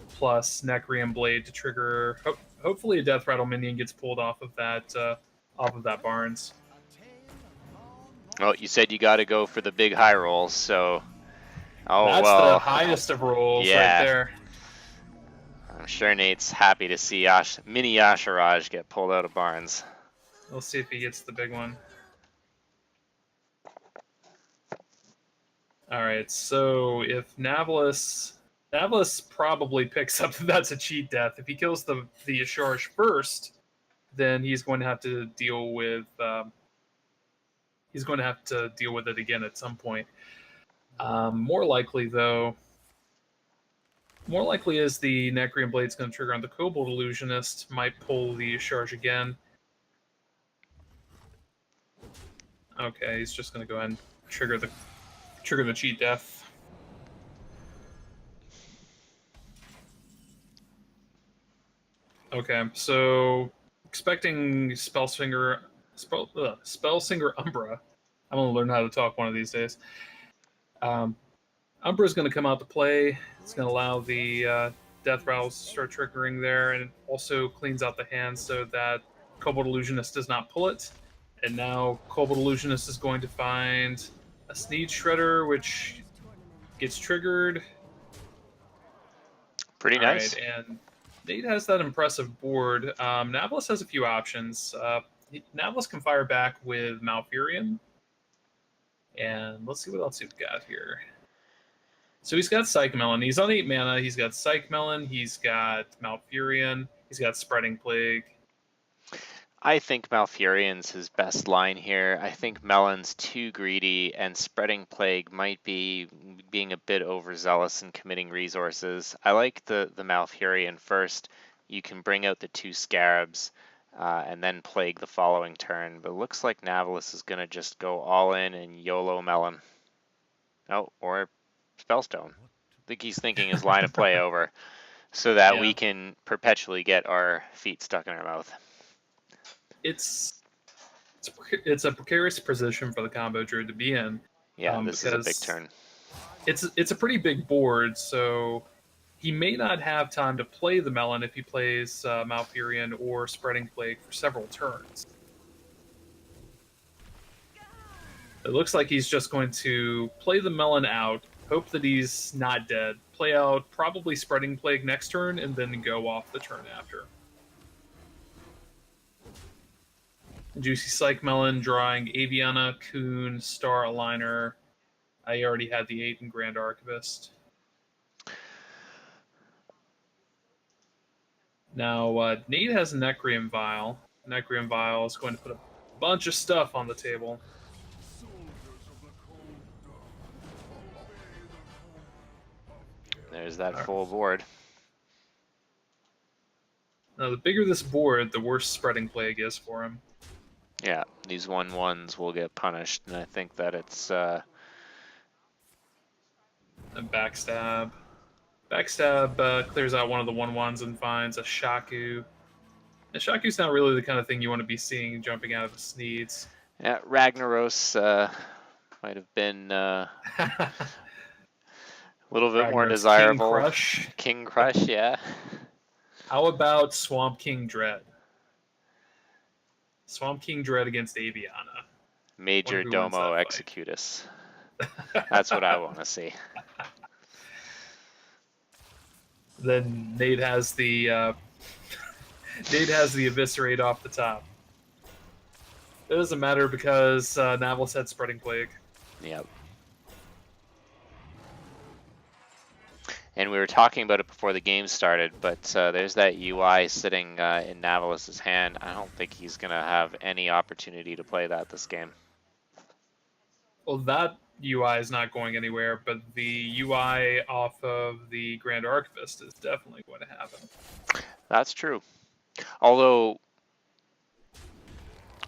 plus Necron Blade to trigger. Hopefully, a Death Rattle minion gets pulled off of that Barnes. Well, you said you got to go for the big high rolls, so. Oh, that's well. The highest of rolls yeah. right there. I'm sure Nate's happy to see mini Yasharaj get pulled out of Barnes. We'll see if he gets the big one. All right, so if Navillus probably picks up that's a cheat death. If he kills the Asharj first, then he's going to have to deal with it again at some point. More likely is the Necron Blade's going to trigger on the Kobold Illusionist, might pull the Asharj again. Okay, he's just going to go ahead and trigger the cheat death. Okay, so expecting Spellsinger Umbra. I'm going to learn how to talk one of these days. Umbra is going to come out to play. It's going to allow the Death Rattles to start triggering there, and it also cleans out the hand so that Kobold Illusionist does not pull it. And now Kobold Illusionist is going to find a Sneed Shredder, which gets triggered. Pretty nice. Right, and Nate has that impressive board. Navillus has a few options. Navillus can fire back with Malfurion. And let's see what else we've got here. So he's got Psych Melon. He's on 8 mana. He's got Psych Melon. He's got Malfurion. He's got Spreading Plague. I think Malfurion's his best line here. I think Melon's too greedy, and Spreading Plague might be being a bit overzealous in committing resources. I like the Malfurion first. You can bring out the 2 Scarabs and then Plague the following turn, but it looks like Navillus is going to just go all in and YOLO Melon. Oh, or Spellstone. I think he's thinking his line of play over so that we can perpetually get our feet stuck in our mouth. It's a precarious position for the combo druid to be in. Yeah, this is a big turn. It's a pretty big board, so he may not have time to play the Melon if he plays Malfurion or Spreading Plague for several turns. It looks like he's just going to play the Melon out, hope that he's not dead, play out probably Spreading Plague next turn, and then go off the turn after. Juicy Psych Melon drawing Aviana, Coon, Star Aligner. I already had the 8 in Grand Archivist. Now, Nate has a Necreum Vial. Necreum Vial is going to put a bunch of stuff on the table. There's that full board. Now, the bigger this board, the worse Spreading Plague is for him. Yeah, these 1/1s will get punished, and I think that it's a Backstab. Backstab clears out one of the 1/1s and finds a Shaku. And Shaku's not really the kind of thing you want to be seeing jumping out of the Sneeds. Yeah, Ragnaros might have been a little bit more desirable. King Crush. King Crush, yeah. How about Swamp King Dread? Swamp King Dread against Aviana. Major Domo Executus. That's what I want to see. Then Nate has the Eviscerate off the top. It doesn't matter because Navillus had Spreading Plague. Yep. And we were talking about it before the game started, but there's that UI sitting in Navilus's hand. I don't think he's going to have any opportunity to play that this game. Well, that UI is not going anywhere, but the UI off of the Grand Archivist is definitely going to happen. That's true. Although,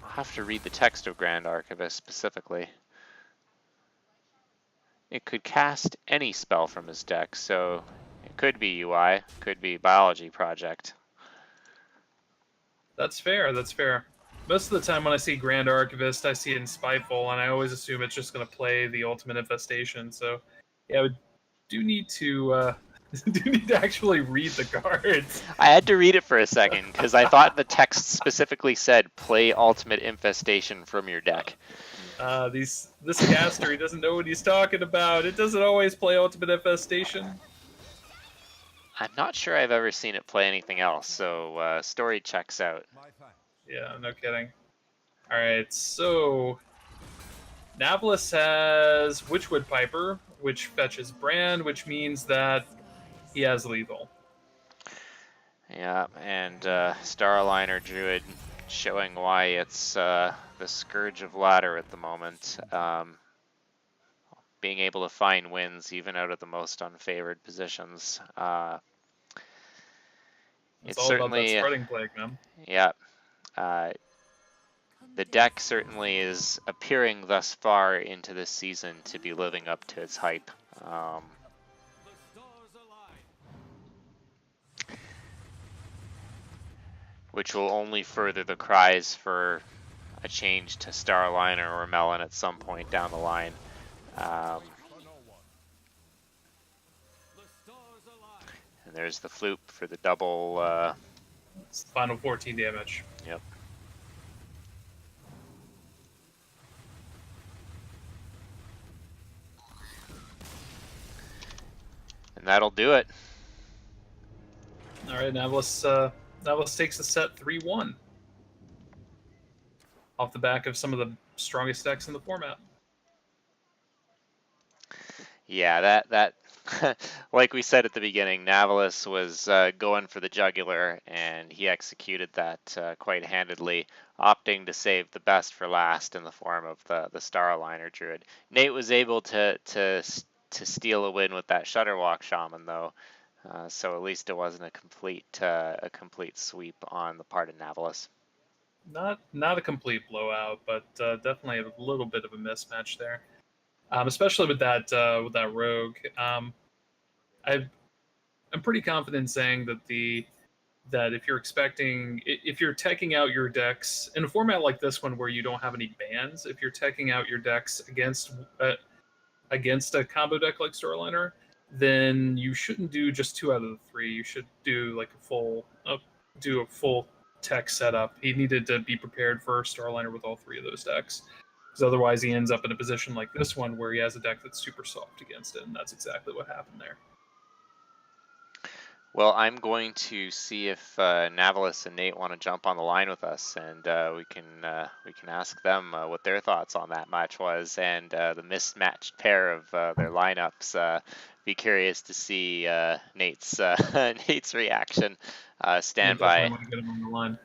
I'll have to read the text of Grand Archivist specifically. It could cast any spell from his deck, so it could be UI, could be Biology Project. That's fair. That's fair. Most of the time when I see Grand Archivist, I see it in Spiteful, and I always assume it's just going to play the Ultimate Infestation. So, yeah, we do need to actually read the cards. I had to read it for a second because I thought the text specifically said play Ultimate Infestation from your deck. This caster, he doesn't know what he's talking about. It doesn't always play Ultimate Infestation. I'm not sure I've ever seen it play anything else, so story checks out. Yeah, no kidding. All right, so Navillus has Witchwood Piper, which fetches Brand, which means that he has lethal. Yeah, and Starliner Druid showing why it's the scourge of ladder at the moment. Being able to find wins even out of the most unfavored positions. It's all about that spreading plague, man. Yeah. The deck certainly is appearing thus far into this season to be living up to its hype. Which will only further the cries for a change to Starliner or Melon at some point down the line. And there's the Floop for the double. It's the final 14 damage. Yep. And that'll do it. All right, Navillus takes the set 3-1 off the back of some of the strongest decks in the format. Yeah, that like we said at the beginning, Navillus was going for the jugular, and he executed that quite handedly, opting to save the best for last in the form of the Starliner Druid. Nate was able to steal a win with that Shutterwalk Shaman, though, so at least it wasn't a complete sweep on the part of Navillus. Not a complete blowout, but definitely a little bit of a mismatch there. Especially with that rogue. I'm pretty confident in saying that if you're teching out your decks in a format like this one where you don't have any bans, if you're teching out your decks against a combo deck like Starliner, then you shouldn't do just 2 out of the 3. You should do like a full tech setup. He needed to be prepared for Starliner with all 3 of those decks. Because otherwise he ends up in a position like this one where he has a deck that's super soft against it, and that's exactly what happened there. Well, I'm going to see if Navillus and Nate want to jump on the line with us, and we can ask them what their thoughts on that match was, and the mismatched pair of their lineups. Be curious to see Nate's Nate's reaction. Stand by. I want to get him on the line.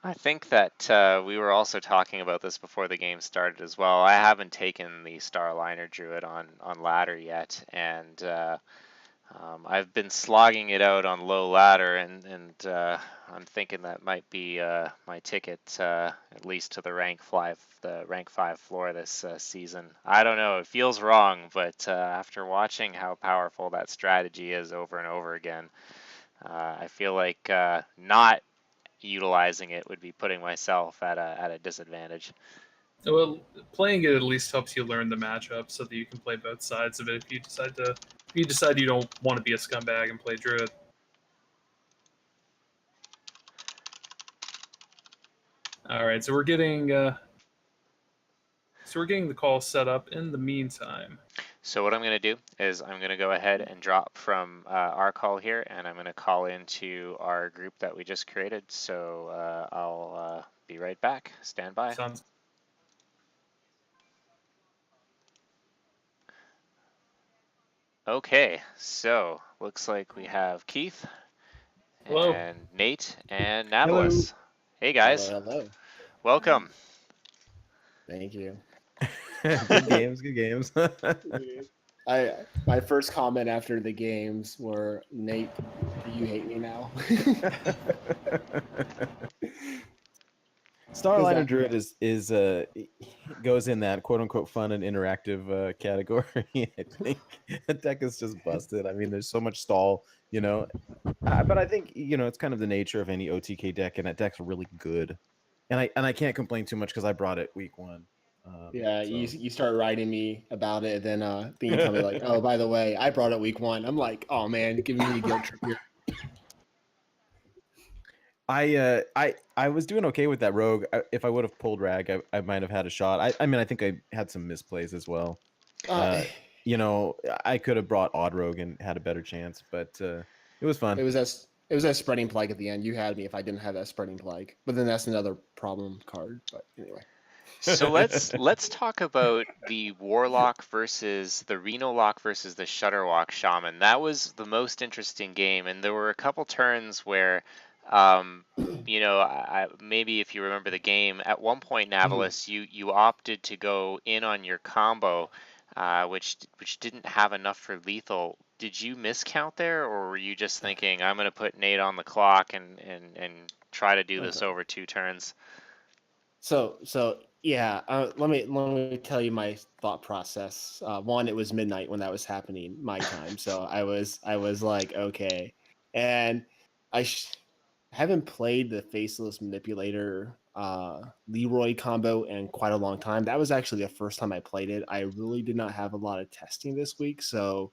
I think that we were also talking about this before the game started as well. I haven't taken the Starliner Druid on ladder yet, and I've been slogging it out on low ladder, and I'm thinking that might be my ticket at least to the rank 5 floor this season. I don't know, it feels wrong, but after watching how powerful that strategy is over and over again, I feel like not utilizing it would be putting myself at a disadvantage. Well, playing it at least helps you learn the matchup so that you can play both sides of it if you decide you don't want to be a scumbag and play Druid. All right, so we're getting the call set up in the meantime. So what I'm going to do is I'm going to go ahead and drop from our call here, and I'm going to call into our group that we just created. So I'll be right back. Stand by. Sounds Okay, so looks like we have Keith hello. and Nate and Hello. Navillus. Hey Hello, guys, hello. welcome. Thank you. Good games, good games. My first comment after the games were, Nate, do you hate me now? Starliner Druid is goes in that quote unquote fun and interactive category. I think the deck is just busted. I mean, there's so much stall, but I think it's kind of the nature of any OTK deck, and that deck's really good. And I can't complain too much because I brought it week one. Yeah, you start writing me about it, then you tell me like, oh, by the way, I brought it week one. I'm like, oh man, giving me a guilt trip here. I was doing okay with that rogue. If I would have pulled rag, I might have had a shot. I mean, I think I had some misplays as well. I could have brought odd rogue and had a better chance, but it was fun. It was that spreading plague at the end. You had me if I didn't have that spreading plague, but then that's another problem card. But anyway. So let's talk about the Warlock versus the Reno Lock versus the Shutterwalk Shaman. That was the most interesting game, and there were a couple turns where, maybe if you remember the game, at one point, Navillus, you opted to go in on your combo, which didn't have enough for lethal. Did you miscount there, or were you just thinking, I'm going to put Nate on the clock and try to do this over 2 turns? So yeah, let me tell you my thought process. One, it was midnight when that was happening, my time. So I was like, okay, and I haven't played the Faceless Manipulator Leroy combo in quite a long time. That was actually the first time I played it. I really did not have a lot of testing this week, so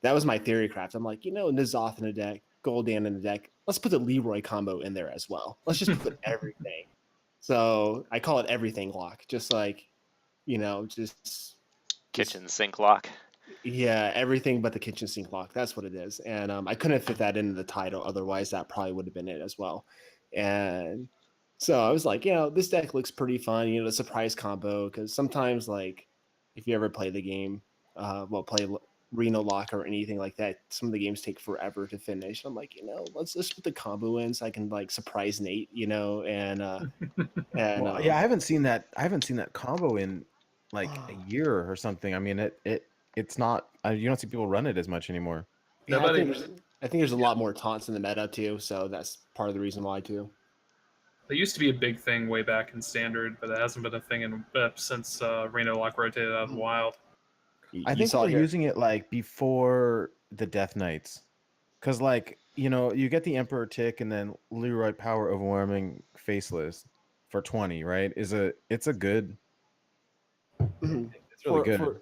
that was my theory craft. I'm like, N'Zoth in the deck, Gul'dan in the deck. Let's put the Leroy combo in there as well. Let's just put everything. So I call it everything lock, just like, just Kitchen sink lock. Yeah, everything but the kitchen sink lock. That's what it is. And I couldn't fit that into the title. Otherwise, that probably would have been it as well. And so I was like, this deck looks pretty fun. The surprise combo. Because sometimes, like, if you ever play the game, play Reno Lock or anything like that, some of the games take forever to finish. I'm like, let's put the combo in so I can like surprise Nate, and well, yeah, I haven't seen that combo in like a year or something. I mean, it's not, you don't see people run it as much anymore. Yeah, I think there's a lot more taunts in the meta too, so that's part of the reason why too. It used to be a big thing way back in Standard, but it hasn't been a thing since Reno Lock rotated out of the Wild. I think they're using it like before the Death Knights, because like you get the Emperor Tick and then Leroy Power Overwhelming Faceless for 20, right? It's a good. It's really good.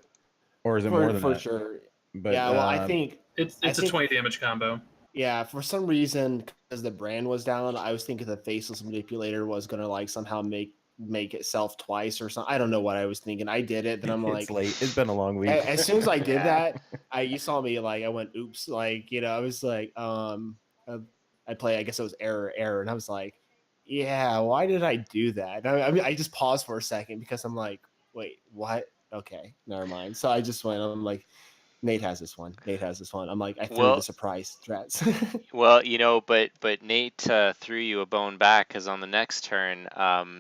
Or is it more than for that? Sure. But yeah, well, I think it's a 20 damage combo. Yeah, for some reason, because the brand was down, I was thinking the Faceless Manipulator was gonna like somehow make itself twice or something. I don't know what I was thinking. I did it, then I'm like, it's late. It's been a long week. As soon as I did that, you saw me like I went, oops, like I was like, I play. I guess it was error, and I was like, yeah, why did I do that? I mean, I just paused for a second because I'm like, wait, what? Okay, never mind. So I just went. I'm like, Nate has this one. I'm like, I threw the surprise threats. Well, but Nate threw you a bone back because on the next turn,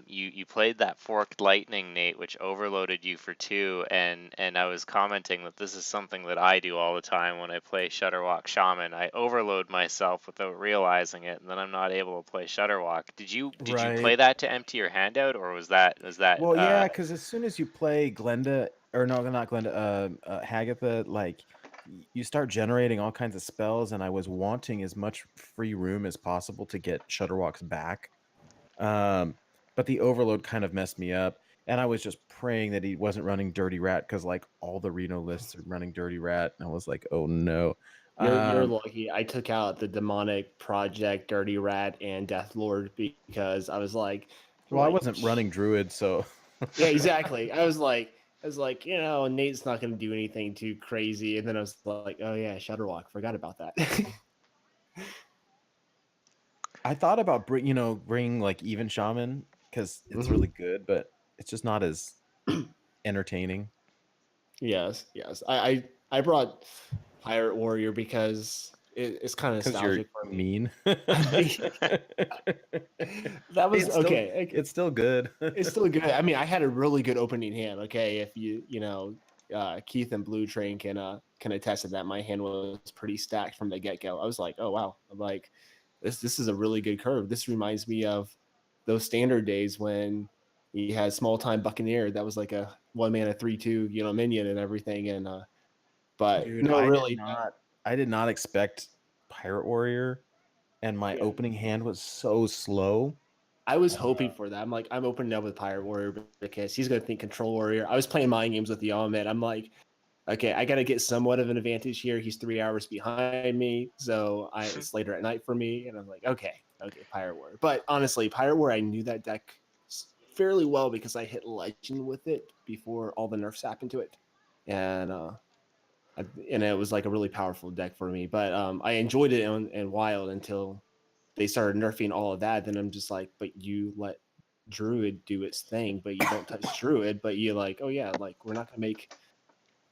you played that Forked Lightning, Nate, which overloaded you for 2, and I was commenting that this is something that I do all the time when I play Shutterwalk Shaman. I overload myself without realizing it, and then I'm not able to play Shutterwalk. Did you play that to empty your hand out, or was that? Well, yeah, because as soon as you play Glenda, or no, not Glenda, Hagatha, like you start generating all kinds of spells, and I was wanting as much free room as possible to get Shutterwalks back. But the overload kind of messed me up, and I was just praying that he wasn't running Dirty Rat, because like all the Reno lists are running Dirty Rat, and I was like, oh no. You're lucky. I took out the Demonic Project, Dirty Rat, and Death Lord because I was like, well, I wasn't running Druid, so yeah, exactly. I was like, I was like, Nate's not going to do anything too crazy. And then I was like, oh yeah, Shutterwalk. Forgot about that. I thought about bringing like even shaman because it's really good, but it's just not as entertaining. Yes. I brought Pirate Warrior because it's kind of Because you're nostalgic for me. mean. That was It's still, okay. it's still good. It's still good. I mean, I had a really good opening hand. Okay, if Keith and Blue Train can attest to that. My hand was pretty stacked from the get go. I was like, oh wow, I'm like, this is a really good curve. This reminds me of those standard days when he had small time Buccaneer. That was like a 1-mana 3/2 minion and everything. And but Dude, no, really, I did not expect Pirate Warrior, and my yeah. opening hand was so slow. I was hoping for that. I'm like, I'm opening up with Pirate Warrior because he's gonna think Control Warrior. I was playing mind games with Yaman. I'm like, okay, I got to get somewhat of an advantage here. He's 3 hours behind me, so it's later at night for me, and I'm like, okay, Pirate Warrior. But honestly, Pirate Warrior, I knew that deck fairly well because I hit Legend with it before all the nerfs happened to it, and it was like a really powerful deck for me. But I enjoyed it in Wild until they started nerfing all of that. Then I'm just like, but you let Druid do its thing, but you don't touch Druid. But you like, oh yeah, like we're not gonna make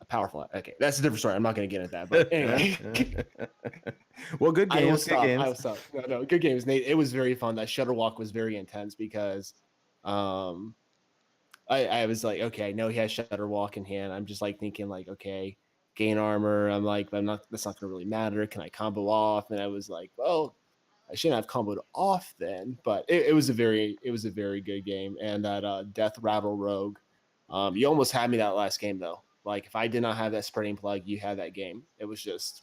a powerful. Okay, that's a different story. I'm not gonna get into that. But anyway, well, good games. I will Good stop. games. I will stop. No, good games, Nate. It was very fun. That Shutterwalk was very intense because, I was like, okay, I know he has Shutterwalk in hand. I'm just like thinking like, okay, gain armor. I'm like, that's not gonna really matter. Can I combo off? And I was like, well, I shouldn't have comboed off then, but it was a very good game. And that Death Rattle Rogue, you almost had me that last game though. Like if I did not have that spreading plug, you had that game. It was just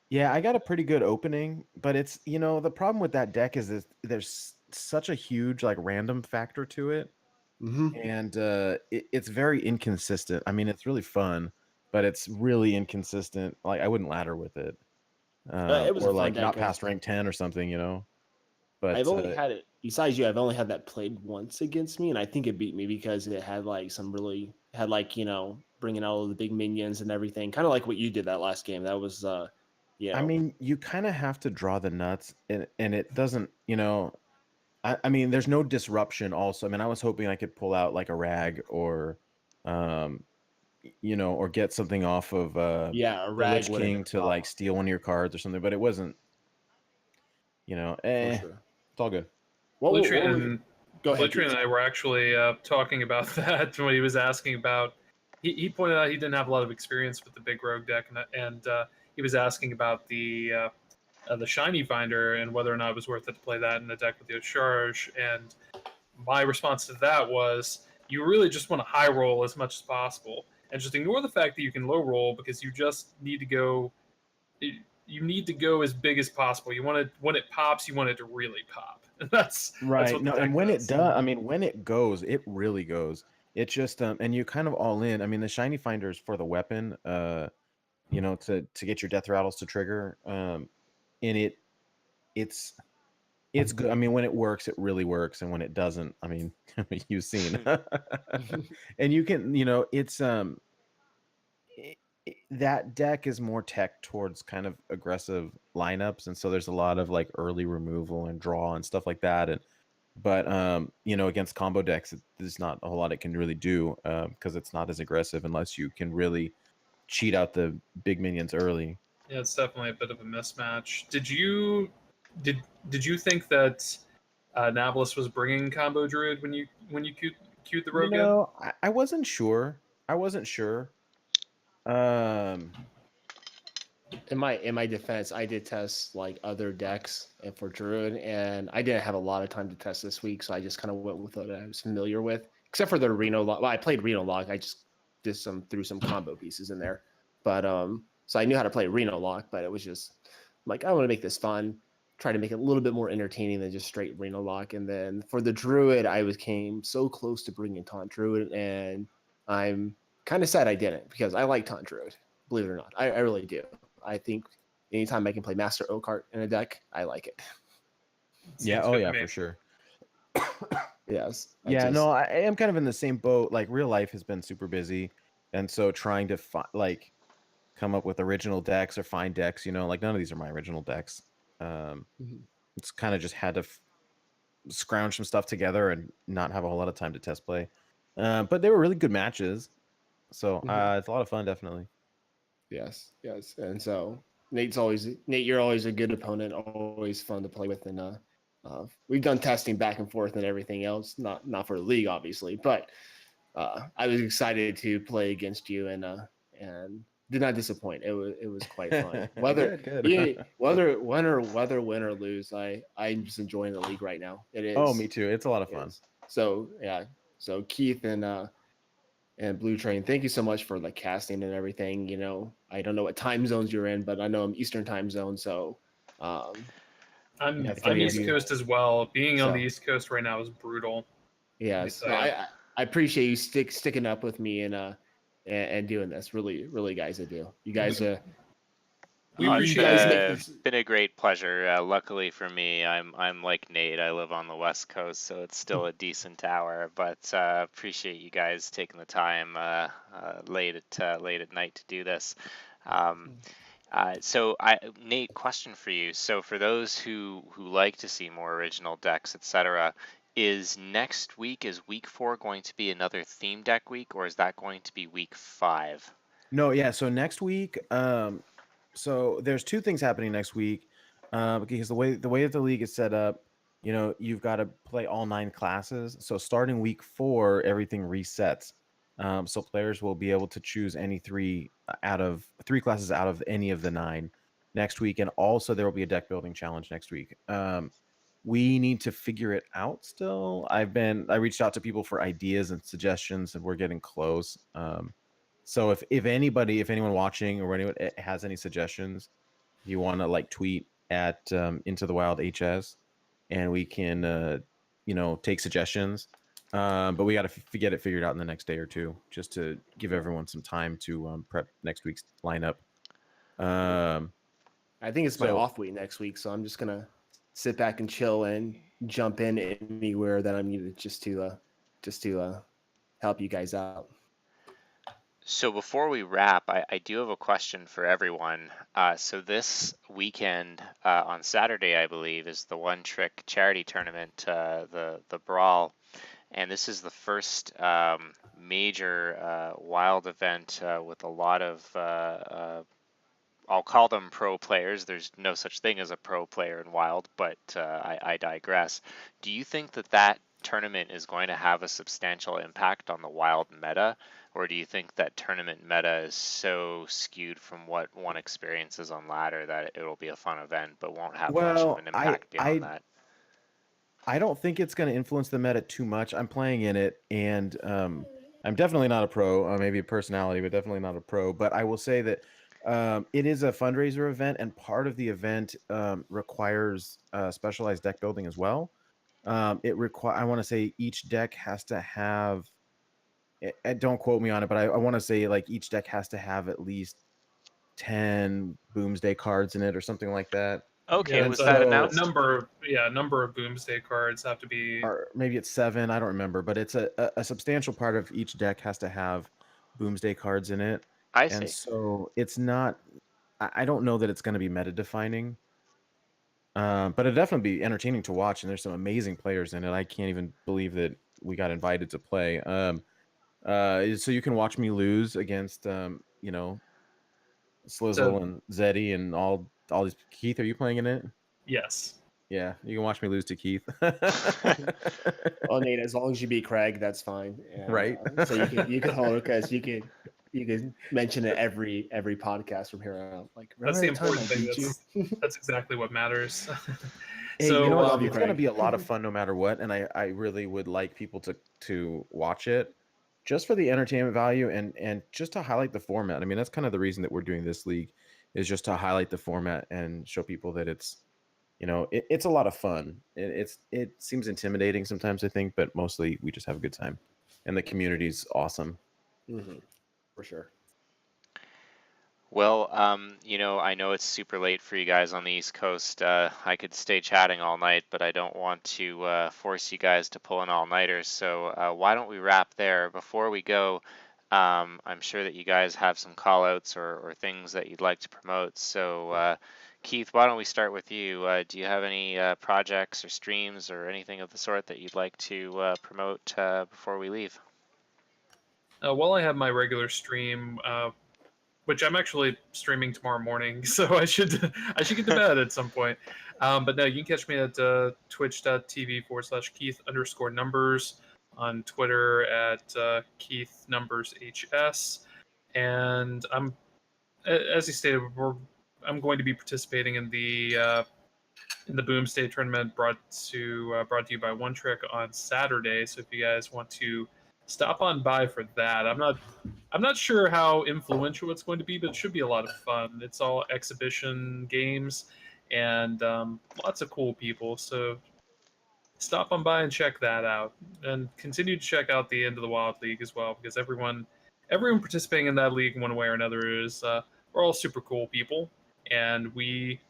Yeah, I got a pretty good opening, but it's the problem with that deck is that there's such a huge like random factor to it, and it's very inconsistent. I mean, it's really fun, but it's really inconsistent. Like I wouldn't ladder with it, it was or a fun like deck. not past rank 10 or something. I've But only had it. Besides you, I've only had that played once against me, and I think it beat me because it had like some really had like bringing out all the big minions and everything, kind of like what you did that last game. That was I mean, you kind of have to draw the nuts, and it doesn't. I mean, there's no disruption. Also, I mean, I was hoping I could pull out like a rag or, um, or get something off of a the rag Lich would have King been a to like problem steal one of your cards or something, but it wasn't. for sure. It's all good. What, what, Blitrian what was, and go ahead, Blitrian and I were actually talking about that when he was asking about. He pointed out he didn't have a lot of experience with the big rogue deck, and he was asking about the shiny finder and whether or not it was worth it to play that in a deck with the Ocharge. And my response to that was, you really just want to high roll as much as possible, and just ignore the fact that you can low roll because you just need to go. You need to go as big as possible. You want it when it pops. You want it to really pop. That's Right. what the No, deck and when it does. does, I mean, when it goes, it really goes. It's just and you kind of all in. I mean, the shiny finders for the weapon, to get your death rattles to trigger. And it's good. I mean, when it works, it really works, and when it doesn't, I mean, you've seen. And you can, it's that deck is more tech towards kind of aggressive lineups, and so there's a lot of like early removal and draw and stuff like that. And but against combo decks, there's not a whole lot it can really do because it's not as aggressive unless you can really cheat out the big minions early. Yeah, it's definitely a bit of a mismatch. Did you think that Navillus was bringing combo druid when you queued the rogue in? I wasn't sure. I wasn't sure. in my defense, I did test like other decks and for Druid, and I didn't have a lot of time to test this week, so I just kind of went with what I was familiar with, except for the Reno Lock. Well, I played Reno Lock. I just threw some combo pieces in there, but so I knew how to play Reno Lock, but it was just like I want to make this fun, try to make it a little bit more entertaining than just straight Reno Lock. And then for the Druid, came so close to bringing Taunt Druid, and I'm kind of sad I didn't because I like Taunt Druid. Believe it or not, I really do. I think anytime I can play Master Oakheart in a deck, I like it. Yeah. Oh, yeah, for sure. Yes. Yeah. No, I am kind of in the same boat. Like real life has been super busy, and so trying to come up with original decks or find decks, like none of these are my original decks. Mhm. It's kind of just had to scrounge some stuff together and not have a whole lot of time to test play. But they were really good matches, so Mhm. it's a lot of fun, definitely. Yes, yes. And so Nate, you're always a good opponent, always fun to play with, and we've done testing back and forth and everything else. Not for the league, obviously, but I was excited to play against you, and did not disappoint. It was quite fun. Whether Good, good. yeah, whether win or lose, I'm just enjoying the league right now. It Oh, is me too. It's a lot of it fun. is. So yeah. So Keith and Blue Train, thank you so much for the casting and everything. I don't know what time zones you're in, but I know I'm Eastern time zone, so I'm yeah, I'm three of East you. Coast as well. Being on the So East Coast right now is brutal. Let me yes, tell no, you. I appreciate you sticking up with me and doing this. Really, really, guys, I do. You guys, We, we Oh, you it's appreciate guys it. make been this. been a great pleasure. Luckily for me, I'm like Nate. I live on the West Coast, so it's still a decent hour. But appreciate you guys taking the time late at night to do this. Um, Nate, question for you. So for those who like to see more original decks, etc., is next week, is week 4 going to be another theme deck week, or is that going to be week 5? No, yeah. So next week, so there's two things happening next week, because the way that the league is set up, you've got to play all 9 classes. So starting week 4, everything resets. So players will be able to choose any out of 3 classes out of any of the 9 next week, and also there will be a deck building challenge next week. We need to figure it out still. I reached out to people for ideas and suggestions, and we're getting close. So if anyone watching or anyone has any suggestions, you want to tweet at Into the Wild HS, and we can take suggestions. But we got to get it figured out in the next day or two, just to give everyone some time to prep next week's lineup. Um, I think it's my so off week next week, so I'm just gonna sit back and chill and jump in anywhere that I'm needed just to help you guys out. So before we wrap, I do have a question for everyone. So this weekend, on Saturday, I believe, is the One Trick Charity Tournament, the Brawl, and this is the first major wild event with a lot of I'll call them pro players. There's no such thing as a pro player in Wild, but I digress. Do you think that tournament is going to have a substantial impact on the Wild meta, or do you think that tournament meta is so skewed from what one experiences on ladder that it'll be a fun event, but won't have much of well, an I impact beyond I that? I don't think it's going to influence the meta too much. I'm playing in it, and I'm definitely not a pro. Maybe a personality, but definitely not a pro. But I will say that it is a fundraiser event, and part of the event requires specialized deck building as well. I want to say each deck has to have. Don't quote me on it, but I want to say each deck has to have at least 10 Boomsday cards in it or something like that. Okay, Yeah, And it's was that a so announced? number of Boomsday cards have to be. or maybe it's 7, I don't remember, but it's a substantial part of each deck has to have Boomsday cards in it. I And see. so it's not, I don't know that it's going to be meta defining, but it'll definitely be entertaining to watch. And there's some amazing players in it. I can't even believe that we got invited to play. So you can watch me lose against, So Slizzle and Zeddy and all these. Keith, are you playing in it? yes, Yeah, you can watch me lose to Keith. Oh, Nate, as long as you beat Craig, that's fine. And Right? so you can hold it because you can mention it every podcast from here on out. Like, that's remember the the time I important thing. beat you? That's exactly what matters. Hey, you know So I what? love you, It's going to Craig. be a lot of fun no matter what, and I really would like people to watch it just for the entertainment value and just to highlight the format. I mean, that's kind of the reason that we're doing this league, is just to highlight the format and show people that it's a lot of fun. It seems intimidating sometimes, I think, but mostly we just have a good time, and the community's awesome. Hmm. For sure. Well, I know it's super late for you guys on the East Coast. I could stay chatting all night, but I don't want to force you guys to pull an all-nighter. So why don't we wrap there? Before we go, I'm sure that you guys have some call outs or things that you'd like to promote. So, Keith, why don't we start with you? Do you have any projects or streams or anything of the sort that you'd like to promote before we leave? While I have my regular stream, which I'm actually streaming tomorrow morning, so I should get to bed at some point. But no, you can catch me at twitch.tv/Keith_numbers, on Twitter at Keith Numbers HS, and as he stated, I'm going to be participating in the Boomsday tournament brought to you by One Trick on Saturday. So if you guys want to stop on by for that, I'm not sure how influential it's going to be, but it should be a lot of fun. It's all exhibition games and lots of cool people. So stop on by and check that out, and continue to check out the Into the Wild League as well, because everyone participating in that league in one way or another is we're all super cool people, and we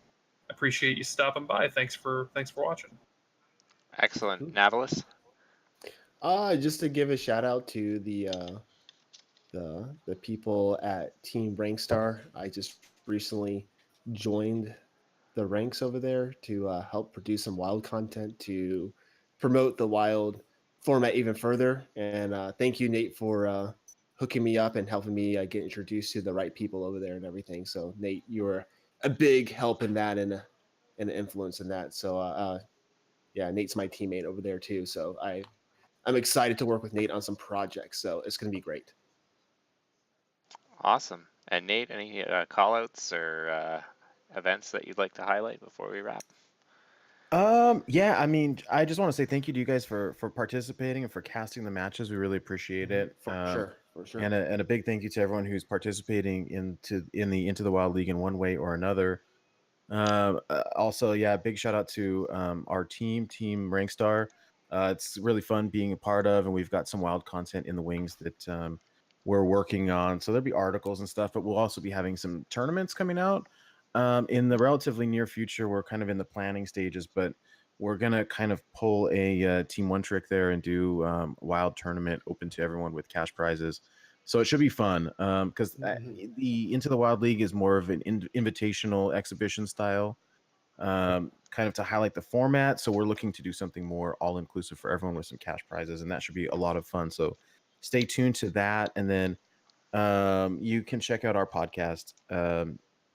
appreciate you stopping by. Thanks for watching. Excellent. Navillus? Just to give a shout out to the people at Team Rankstar. I just recently joined the ranks over there to help produce some wild content to promote the wild format even further. And thank you, Nate, for hooking me up and helping me get introduced to the right people over there and everything. So, Nate, you were a big help in that and an influence in that. So, yeah, Nate's my teammate over there too. So I'm excited to work with Nate on some projects. So it's going to be great. Awesome. And Nate, any call outs or events that you'd like to highlight before we wrap? Yeah, I mean, I just want to say thank you to you guys for participating and for casting the matches. We really appreciate it. For sure. And a big thank you to everyone who's participating in the Into the Wild League in one way or another. Also, yeah, big shout out to our Team Rankstar. It's really fun being a part of, and we've got some wild content in the wings that we're working on. So there'll be articles and stuff, but we'll also be having some tournaments coming out in the relatively near future. We're kind of in the planning stages, but we're gonna kind of pull a Team One Trick there and do a wild tournament open to everyone with cash prizes. So it should be fun because the Into the Wild League is more of an invitational exhibition style, kind of to highlight the format. So we're looking to do something more all inclusive for everyone with some cash prizes, and that should be a lot of fun. So stay tuned to that, and then you can check out our podcast,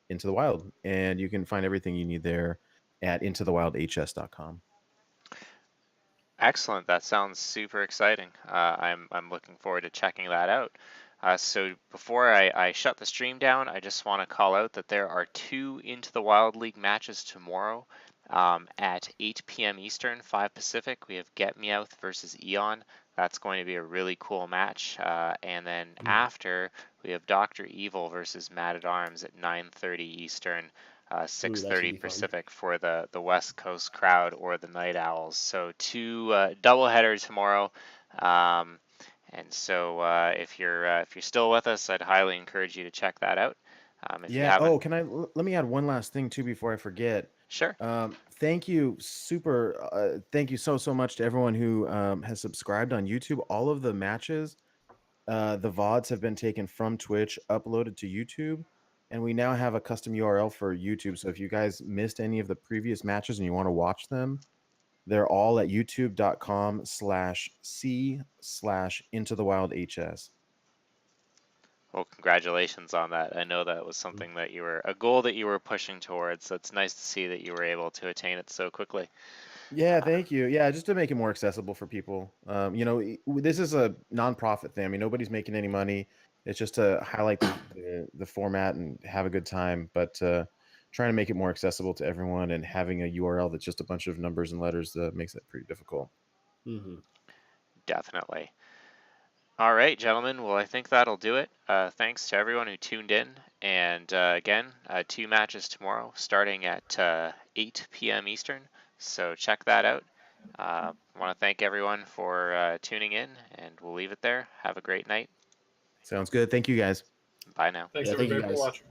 Into the Wild, and you can find everything you need there at intothewildhs.com. Excellent. That sounds super exciting. I'm looking forward to checking that out. So before I shut the stream down, I just want to call out that there are 2 Into the Wild League matches tomorrow at 8 p.m. Eastern, 5 Pacific. We have Get Meowth versus Eon. That's going to be a really cool match. And then after, we have Dr. Evil versus Mad at Arms at 9:30 Eastern. 6:30 Pacific for the West Coast crowd or the Night Owls. So 2 double headers tomorrow. And so if you're still with us, I'd highly encourage you to check that out. If you Yeah. haven't, Oh, let me add one last thing too before I forget. sure. Thank you, thank you so much to everyone who has subscribed on YouTube. All of the matches, the VODs have been taken from Twitch, uploaded to YouTube, and we now have a custom URL for YouTube. So if you guys missed any of the previous matches and you want to watch them, they're all at youtube.com/c/intothewildhs. Well, congratulations on that. I know that was something that a goal that you were pushing towards. So it's nice to see that you were able to attain it so quickly. Yeah, thank you. Yeah, just to make it more accessible for people. This is a nonprofit thing. I mean, nobody's making any money. It's just to highlight the format and have a good time, but trying to make it more accessible to everyone and having a URL that's just a bunch of numbers and letters makes that pretty difficult. Definitely. All right, gentlemen. Well, I think that'll do it. Thanks to everyone who tuned in. And again, 2 matches tomorrow starting at 8 p.m. Eastern. So check that out. I want to thank everyone for tuning in, and we'll leave it there. Have a great night. Sounds good. Thank you, guys. Bye now. Thanks Yeah, thank you, everybody for guys. watching.